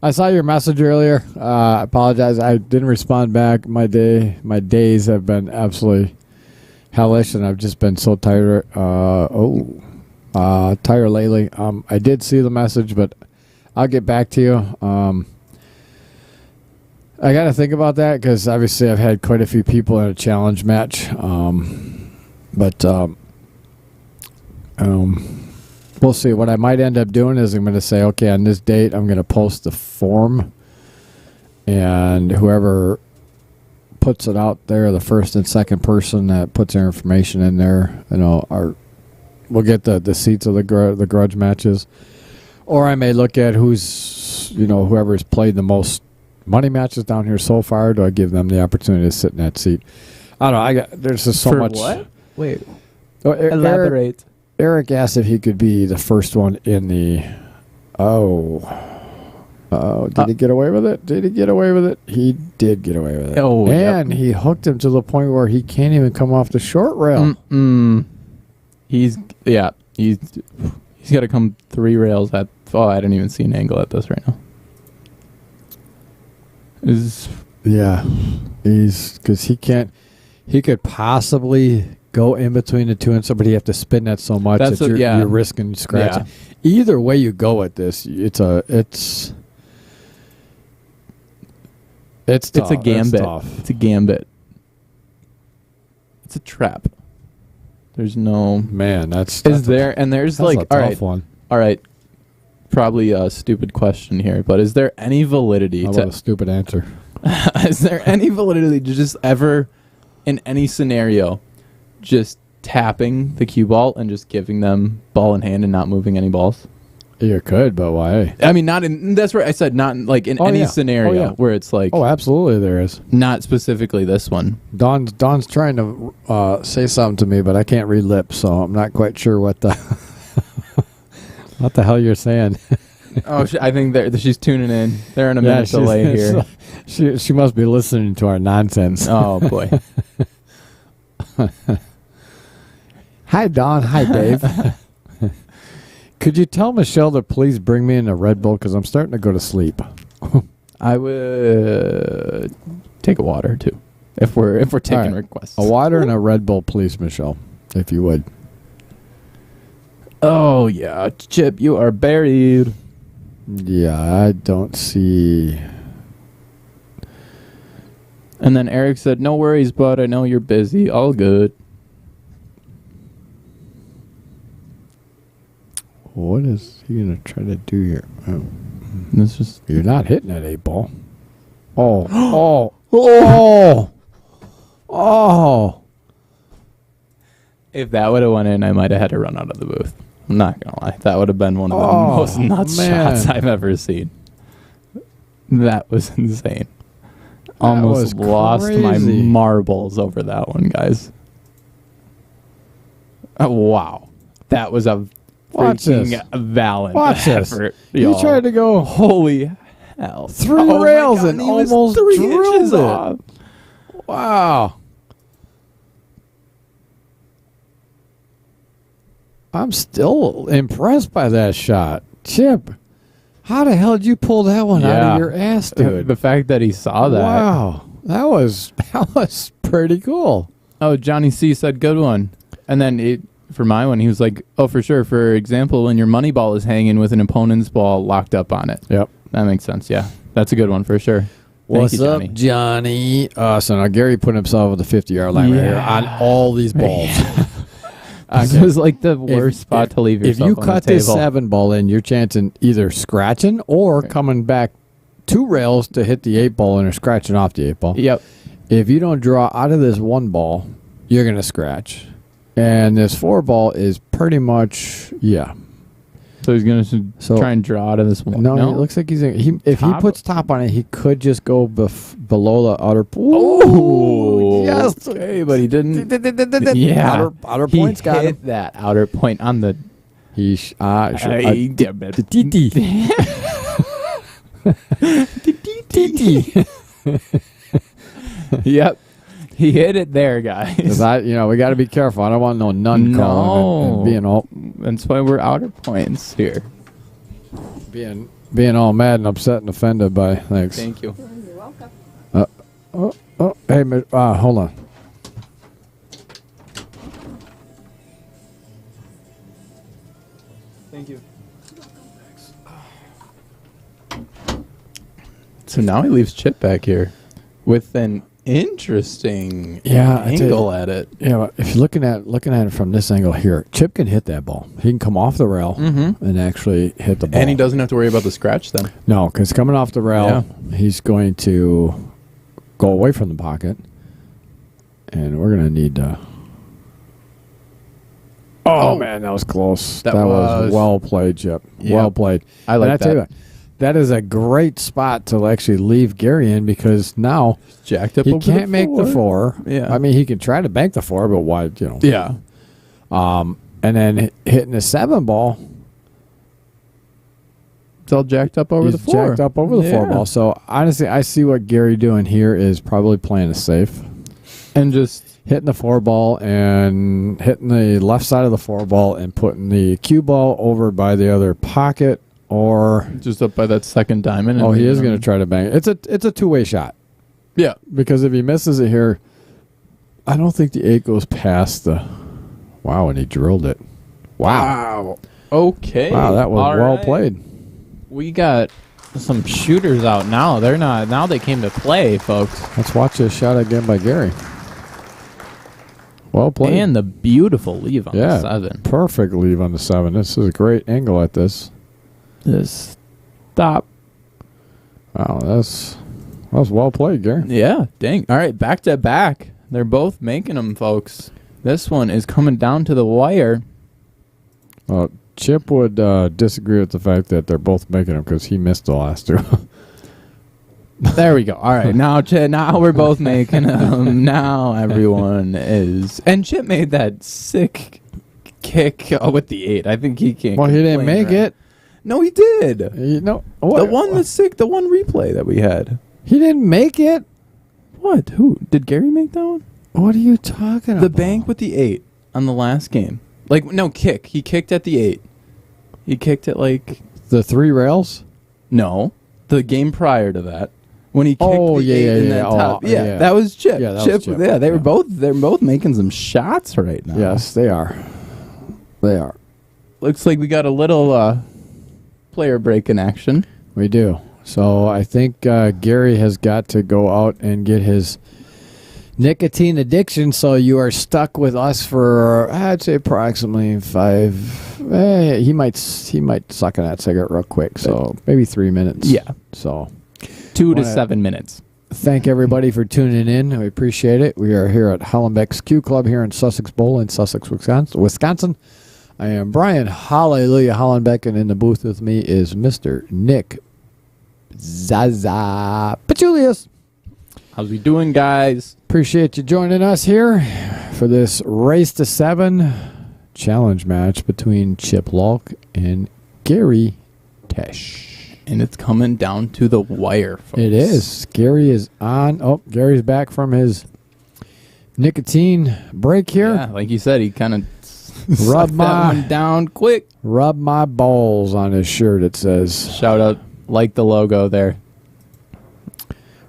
I saw your message earlier. I apologize. I didn't respond back. My days have been absolutely hellish, and I've just been so tired. Tired lately. I did see the message, but I'll get back to you. I got to think about that because obviously I've had quite a few people in a challenge match. We'll see. What I might end up doing is I'm going to say, okay, on this date, I'm going to post the form, and whoever puts it out there, the first and second person that puts their information in there, we'll get the seats of the grudge matches. Or I may look at whoever's played the most money matches down here so far. Do I give them the opportunity to sit in that seat? I don't know. There's just so much. What? Wait. Elaborate. Eric asked if he could be the first one in the... did he get away with it? Did he get away with it? He did get away with it. Oh, and he hooked him to the point where he can't even come off the short rail. He's got to come 3 rails at... Oh, I didn't even see an angle at this right now. Because he can't... He could possibly... go in between the two and somebody have to spin that so much that you're risking scratching. Yeah. Either way you go at this, it's tough. It's a gambit. It's a gambit. It's a trap. There's no man. There's a tough one. All right. probably a stupid question here, but is there any validity How about a stupid answer? is there any validity to just ever, in any scenario, just tapping the cue ball and just giving them ball in hand and not moving any balls? You could, but why? I mean, not in. That's right. I said not in, like in any scenario where it's like. Oh, absolutely, there is. Not specifically this one. Dawn's trying to say something to me, but I can't read lips, so I'm not quite sure what the what the hell you're saying. Oh, I think she's tuning in. They're in a minute delay here. She must be listening to our nonsense. Oh boy. Hi, Dawn. Hi, Dave. Could you tell Michelle to please bring me in a Red Bull because I'm starting to go to sleep? I would take a water too, if we're taking requests. A water and a Red Bull, please, Michelle, if you would. Oh yeah, Chip, you are buried. Yeah, I don't see. And then Eric said, "No worries, bud. I know you're busy. All good." What is he gonna try to do here? Oh. It's just You're not hitting that 8-ball. Oh, oh. if that would have went in, I might have had to run out of the booth. I'm not gonna lie, that would have been one of the most nuts shots I've ever seen. That was insane. Almost lost my marbles over that one, guys. Oh, wow, that was a freaking valiant effort. You tried to go holy hell 3 rails and almost 3 drilled inches it. off. Wow. I'm still impressed by that shot. Chip, how the hell did you pull that one out of your ass, dude? The fact that he saw that. Wow. That was pretty cool. Oh, Johnny C said good one. And then for my one, he was like, oh, for sure. For example, when your money ball is hanging with an opponent's ball locked up on it. Yep. That makes sense. Yeah. That's a good one for sure. What's up, Johnny? So now Gary put himself at the 50-yard line right here on all these balls. This was like the worst spot to leave yourself. If you on cut the this table. 7-ball in, you're chancing either scratching or coming back 2 rails to hit the 8-ball and or scratching off the 8-ball. Yep. If you don't draw out of this 1 ball, you're going to scratch. And this 4-ball is pretty much, So he's going to try and draw out of this one. No, it looks like if he puts top on it, he could just go below the outer. Oh, yes. Okay, but he didn't. Yeah. Outer points got him. That outer point on the. Yep. He hit it there, guys. We got to be careful. I don't want no none calling and being all. That's why we're outer points here. Being all mad and upset and offended by things. Thank you. You're welcome. Hey, hold on. Thank you. So now he leaves Chip back here with an interesting angle at it. Yeah, if you're looking at it from this angle here, Chip can hit that ball. He can come off the rail and actually hit the ball. And he doesn't have to worry about the scratch then. No, because coming off the rail, he's going to go away from the pocket. And we're going to need to... Oh, man, that was close. That was well played, Chip. Yep. Well played. I like that. Tell you, that is a great spot to actually leave Gary in because now jacked up he can't make the 4. Yeah. I mean, he can try to bank the 4, but why, Yeah. And then hitting the 7-ball. It's all jacked up over the 4. Jacked up over the 4-ball. So, honestly, I see what Gary doing here is probably playing it safe. And just hitting the 4-ball and hitting the left side of the 4-ball and putting the cue ball over by the other pocket. Or just up by that second diamond. Oh, he is going to try to bang it. It's a 2-way shot. Yeah. Because if he misses it here, I don't think the 8 goes past the... Wow, and he drilled it. Wow. Okay. Wow, that was well played. We got some shooters out now. They're not... Now they came to play, folks. Let's watch this shot again by Gary. Well played. And the beautiful leave on the 7. Perfect leave on the 7. This is a great angle at this. Just stop. Wow, that was well played, Gary. Yeah, dang. All right, back to back. They're both making them, folks. This one is coming down to the wire. Well, Chip would disagree with the fact that they're both making them because he missed the last two. There we go. All right, now we're both making them. Now everyone is. And Chip made that sick kick with the 8. I think he can't. Well, he didn't complain, make right? it. No, he did. You know The one that's sick. The one replay that we had. He didn't make it. What? Who did Gary make that one? What are you talking about? The bank with the 8 on the last game. Like no kick. He kicked at the 8. He kicked it like the 3 rails. no. The game prior to that. When he kicked Oh, the yeah, 8 yeah, in yeah. that Oh, top. Yeah, yeah. that was Chip. Yeah, that was Chip. Yeah, they're Yeah. both making some shots right now. Yes, they are. They are. Looks like we got a little player break in action. We do. So I think Gary has got to go out and get his nicotine addiction. So you are stuck with us for I'd say approximately 5. He might suck on that cigarette real quick. So maybe 3 minutes. Yeah. So 2 to 7 minutes. thank everybody for tuning in. We appreciate it. We are here at Hollenbeck's Q Club here in Sussex Bowl in Sussex, Wisconsin. I am Brian Hallelujah Hollenbeck, and in the booth with me is Mr. Nick Zaza Pachulius. How's we doing, guys? Appreciate you joining us here for this Race to 7 challenge match between Chip Lalk and Gary Tesch. And it's coming down to the wire, folks. It is. Gary is on. Oh, Gary's back from his nicotine break here. Yeah, like you said, he kind of Rub that one down quick. Rub my balls on his shirt, it says. Shout out, like the logo there.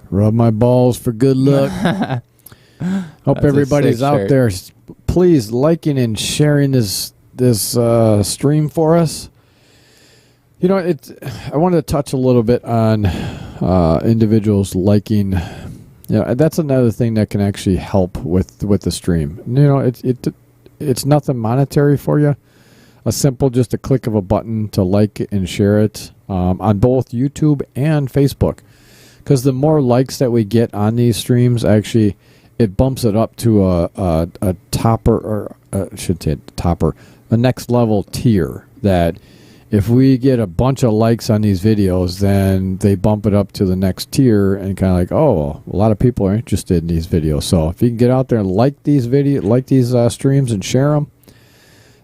Rub my balls for good luck. Hope That's a everybody's sick out shirt. there. Please liking and sharing this stream for us. You know, I wanted to touch a little bit on individuals liking. You know, that's another thing that can actually help with the stream. You know, it's nothing monetary for you. Just a click of a button to like and share it on both YouTube and Facebook. Because the more likes that we get on these streams, actually, it bumps it up to a topper, or I should say topper, a next level tier. That if we get a bunch of likes on these videos, then they bump it up to the next tier, and kind of like, oh, a lot of people are interested in these videos. So if you can get out there and like these streams and share them,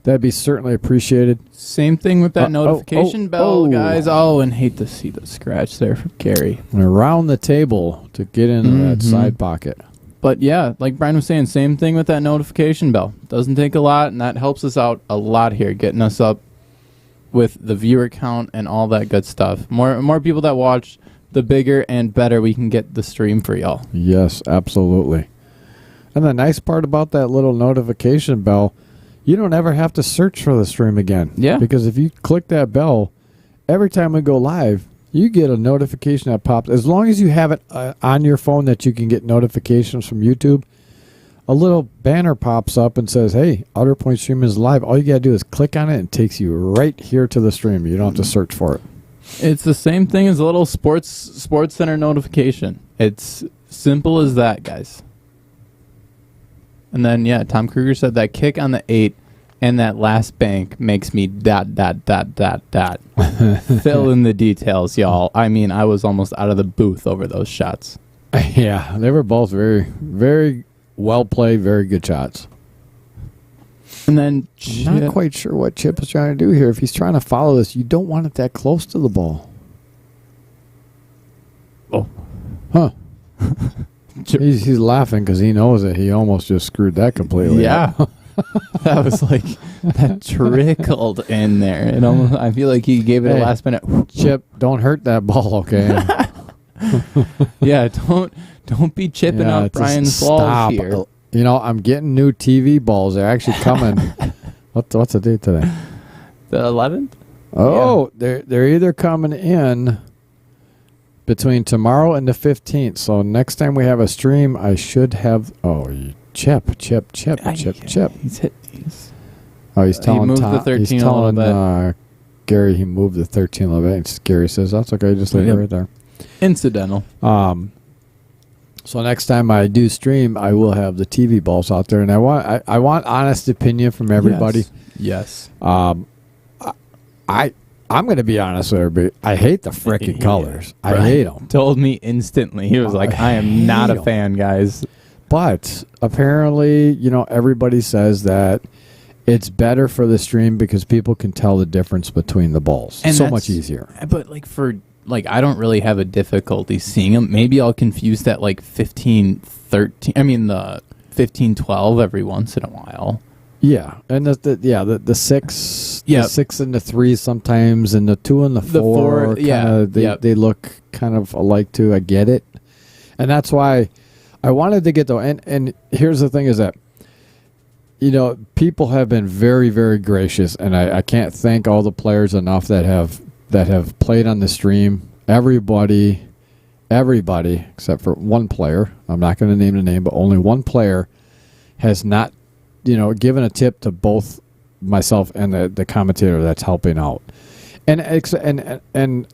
that'd be certainly appreciated. Same thing with that notification bell, oh. guys. Oh, and hate to see the scratch there from Gary. And around the table to get into that side pocket. But yeah, like Brian was saying, same thing with that notification bell. Doesn't take a lot, and that helps us out a lot here, getting us up with the viewer count and all that good stuff. More people that watch, the bigger and better we can get the stream for y'all. Yes, absolutely. And the nice part about that little notification bell, you don't ever have to search for the stream again. Yeah. Because if you click that bell, every time we go live, you get a notification that pops. As long as you have it on your phone that you can get notifications from YouTube, a little banner pops up and says, hey, Outer Point Stream is live. All you got to do is click on it and it takes you right here to the stream. You don't have to search for it. It's the same thing as a little sports center notification. It's simple as that, guys. And then, yeah, Tom Kruger said that kick on the 8 and that last bank makes me ... Fill in the details, y'all. I mean, I was almost out of the booth over those shots. Yeah, they were both very, very well played, very good shots. And then, I'm not quite sure what Chip is trying to do here. If he's trying to follow this, you don't want it that close to the ball. Oh. Huh. He's laughing because he knows that he almost just screwed that completely Yeah. up. That was like, that trickled in there. It almost, I feel like he gave it a last minute. Chip, don't hurt that ball, okay? Yeah, don't be chipping up just Brian's balls here. You know, I'm getting new TV balls. They're actually coming. What's the date today? The 11th? Oh, they're either coming in between tomorrow and the 15th. So next time we have a stream, I should have. Oh, Chip. He's hit. Oh, he's telling moved the Tom. 13 He's a little telling Gary, he moved the 13 a little bit. And Gary says, that's okay, just leave it right there. Incidental. So next time I do stream, I will have the TV balls out there, and I want honest opinion from everybody. Yes. I'm going to be honest with everybody. I hate the freaking colors. I hate them. Told me instantly. He was like, I am not a fan, guys. But apparently, everybody says that it's better for the stream because people can tell the difference between the balls. And so much easier. But I don't really have a difficulty seeing them. Maybe I'll confuse that 15, 13. I mean the 15, 12 every once in a while. Yeah, and the 6, Yep. the 6 and the 3 sometimes, and the 2 and the 4. They look kind of alike too. I get it, and that's why I wanted to get though. And here's the thing: is that people have been very, very gracious, and I can't thank all the players enough that have played on the stream. Everybody except for one player. I'm not going to name the name, but only one player has not. Given a tip to both myself and the commentator that's helping out, and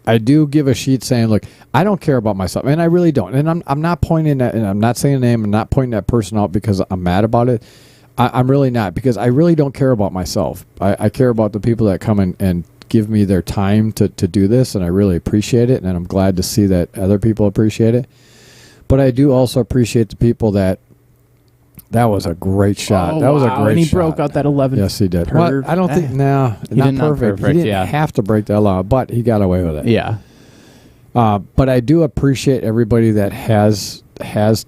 I do give a sheet saying, look, I don't care about myself, and I really don't, and I'm not pointing at, and I'm not saying a name, I'm not pointing that person out because I'm mad about it. I'm really not, because I really don't care about myself. I care about the people that come in and give me their time to do this, and I really appreciate it, and I'm glad to see that other people appreciate it. But I do also appreciate the people that was a great shot. Oh, that was a great shot. And he broke out that 11. Yes, he did. Well, I don't think, not perfect. He didn't have to break that law, but he got away with it. Yeah. But I do appreciate everybody that has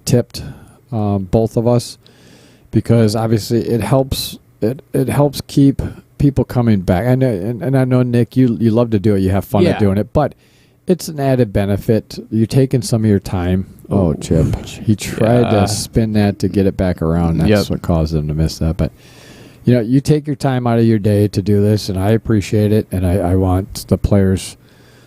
tipped both of us, because obviously it helps keep people coming back. I know, and I know, Nick, you love to do it. You have fun at doing it, but it's an added benefit. You're taking some of your time. Oh, Chip. He tried to spin that to get it back around. That's what caused him to miss that. But, you take your time out of your day to do this, and I appreciate it, and I want the players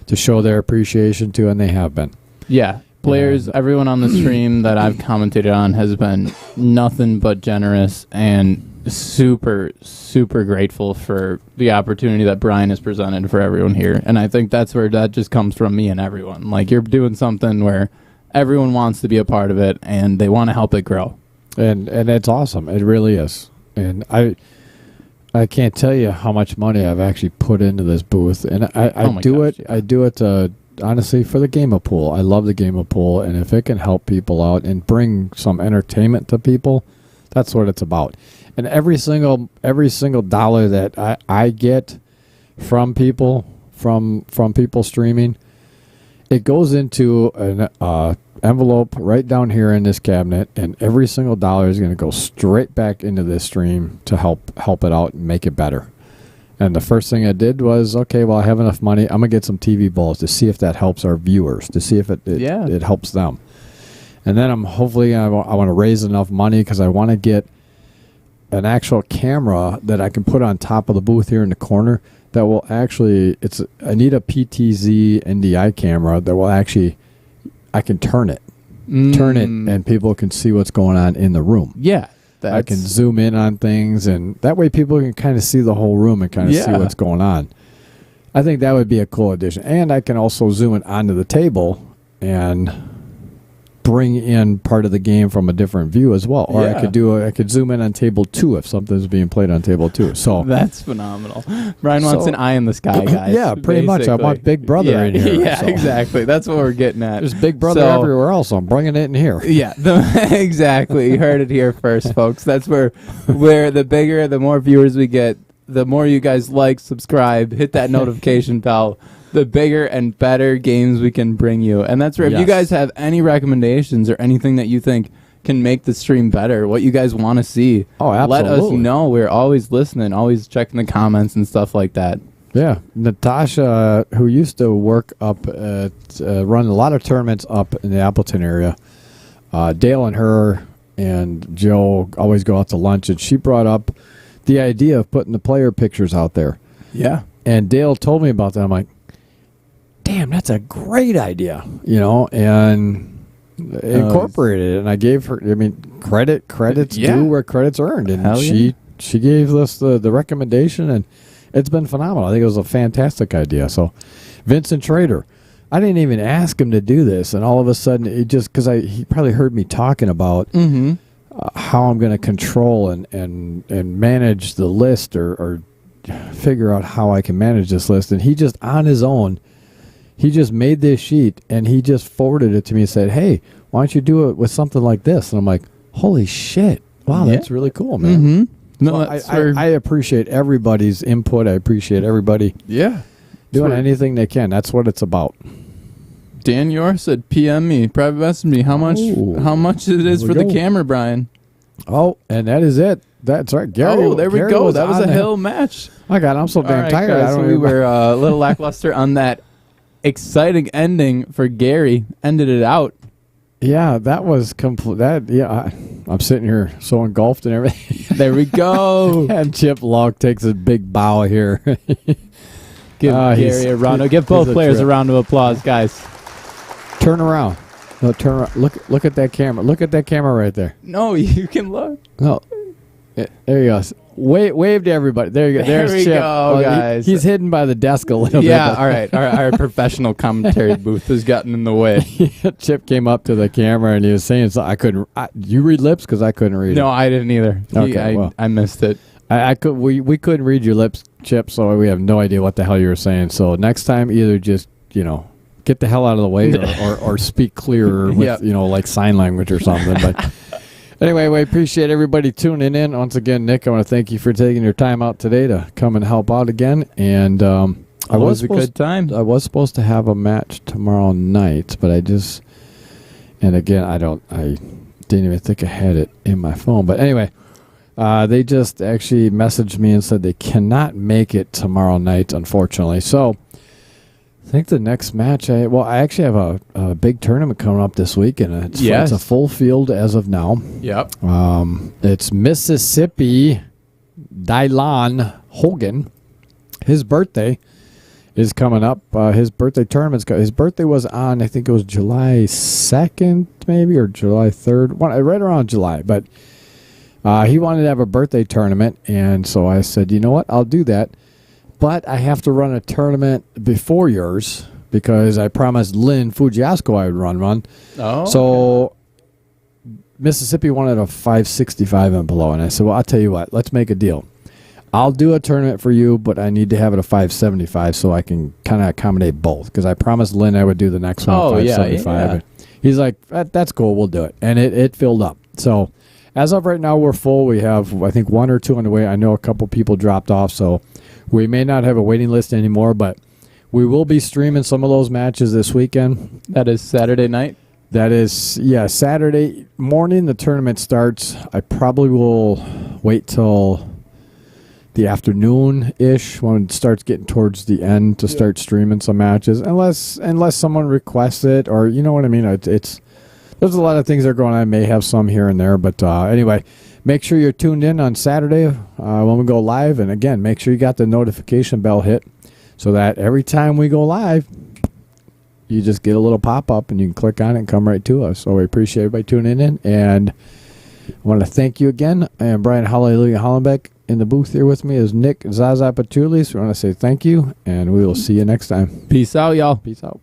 to show their appreciation too, and they have been. Yeah. Players, everyone on the stream that I've commentated on has been nothing but generous and super, super grateful for the opportunity that Brian has presented for everyone here. And I think that's where that just comes from me and everyone. You're doing something where everyone wants to be a part of it, and they want to help it grow. And it's awesome. It really is. And I can't tell you how much money I've actually put into this booth. And I do it honestly for the game of pool. I love the game of pool, and if it can help people out and bring some entertainment to people, that's what it's about. And every single dollar that I get from people from people streaming, it goes into an envelope right down here in this cabinet, and every single dollar is going to go straight back into this stream to help it out and make it better. And the first thing I did was, okay, well, I have enough money. I'm going to get some TV balls to see if that helps our viewers, to see if it helps them. And then I want to raise enough money because I want to get an actual camera that I can put on top of the booth here in the corner that will actually, I need a PTZ NDI camera that will actually, I can turn it, and people can see what's going on in the room. Yeah. I can zoom in on things, and that way people can kind of see the whole room and kind of see what's going on. I think that would be a cool addition. And I can also zoom it onto the table and bring in part of the game from a different view as well. Or I could zoom in on table 2 if something's being played on table 2. So that's phenomenal. Brian wants an eye in the sky, guys. Yeah, pretty much. I want Big Brother in here. Yeah, exactly. That's what we're getting at. There's Big Brother everywhere else, so I'm bringing it in here. Yeah, exactly. You heard it here first, folks. That's where the more viewers we get, the more you guys like, subscribe, hit that notification bell, the bigger and better games we can bring you. And that's where if you guys have any recommendations or anything that you think can make the stream better, what you guys want to see, let us know. We're always listening, always checking the comments and stuff like that. Yeah. Natasha, who used to work up run a lot of tournaments up in the Appleton area, Dale and her and Joe always go out to lunch, and she brought up the idea of putting the player pictures out there. Yeah. And Dale told me about that. I'm like, damn, that's a great idea, and incorporated it. And I gave her, credits due where credits earned. And she gave us the recommendation, and it's been phenomenal. I think it was a fantastic idea. So, Vincent Trader, I didn't even ask him to do this, and all of a sudden, it just because he probably heard me talking about how I'm going to control and manage the list or figure out how I can manage this list, and he just on his own, he just made this sheet and he just forwarded it to me and said, "Hey, why don't you do it with something like this?" And I'm like, "Holy shit! Wow, that's really cool, man." No, I appreciate everybody's input. I appreciate everybody doing anything they can. That's what it's about. Dan Yor said, "PM me, private message me. How much it is for the camera, Brian?" Oh, and that is it. That's right, Gary. Oh, there we Gary go. That was a hell match. Oh God, I'm so damn tired. Guys, I don't we were a little lackluster on that exciting ending for Gary. Ended it out. Yeah, that was complete. I'm sitting here so engulfed and everything. There we go. And Chip Lalk takes a big bow here. Give Gary a round. Give both players a round of applause, guys. Turn around. No, turn around. Look at that camera. Look at that camera right there. No, you can look. No. There you go. Wave to everybody. There you go. There's we Chip. go, guys. He's hidden by the desk a little bit. Yeah, all right. Our professional commentary booth has gotten in the way. Chip came up to the camera and he was saying something. I couldn't. You read lips because I couldn't read. No, it. I didn't either. Okay, I missed it. I could. We couldn't read your lips, Chip. So we have no idea what the hell you were saying. So next time, either just get the hell out of the way or speak clearer with like sign language or something. But anyway, we appreciate everybody tuning in. Once again, Nick, I want to thank you for taking your time out today to come and help out again. And it was a good time. I was supposed to have a match tomorrow night, but I didn't even think I had it in my phone. But anyway, they just actually messaged me and said they cannot make it tomorrow night, unfortunately. So I think the next match, I actually have a big tournament coming up this week, and it's a full field as of now. Yep. It's Mississippi Dylan Hogan. His birthday is coming up. His birthday tournament's his birthday was on, I think it was July 2nd, maybe, or July 3rd, right around July. But he wanted to have a birthday tournament, and so I said, you know what, I'll do that. But I have to run a tournament before yours because I promised Lynn Fujiasco I would run one. Oh. So Mississippi wanted a 565 and below. And I said, well, I'll tell you what. Let's make a deal. I'll do a tournament for you, but I need to have it a 575 so I can kind of accommodate both. Because I promised Lynn I would do the next one at 575. Yeah. He's like, that's cool. We'll do it. And it filled up. So as of right now, we're full. We have, I think, one or two on the way. I know a couple people dropped off, so we may not have a waiting list anymore, but we will be streaming some of those matches this weekend. That is Saturday night? That is, Saturday morning the tournament starts. I probably will wait till the afternoon-ish when it starts getting towards the end to start streaming some matches, unless someone requests it, or you know what I mean. There's a lot of things that are going on. I may have some here and there, but anyway, make sure you're tuned in on Saturday when we go live. And again, make sure you got the notification bell hit so that every time we go live, you just get a little pop-up and you can click on it and come right to us. So we appreciate everybody tuning in. And I want to thank you again. I am Brian Hallelujah Hollenbeck. In the booth here with me is Nick Zaza Pachulis. We want to say thank you, and we will see you next time. Peace out, y'all. Peace out.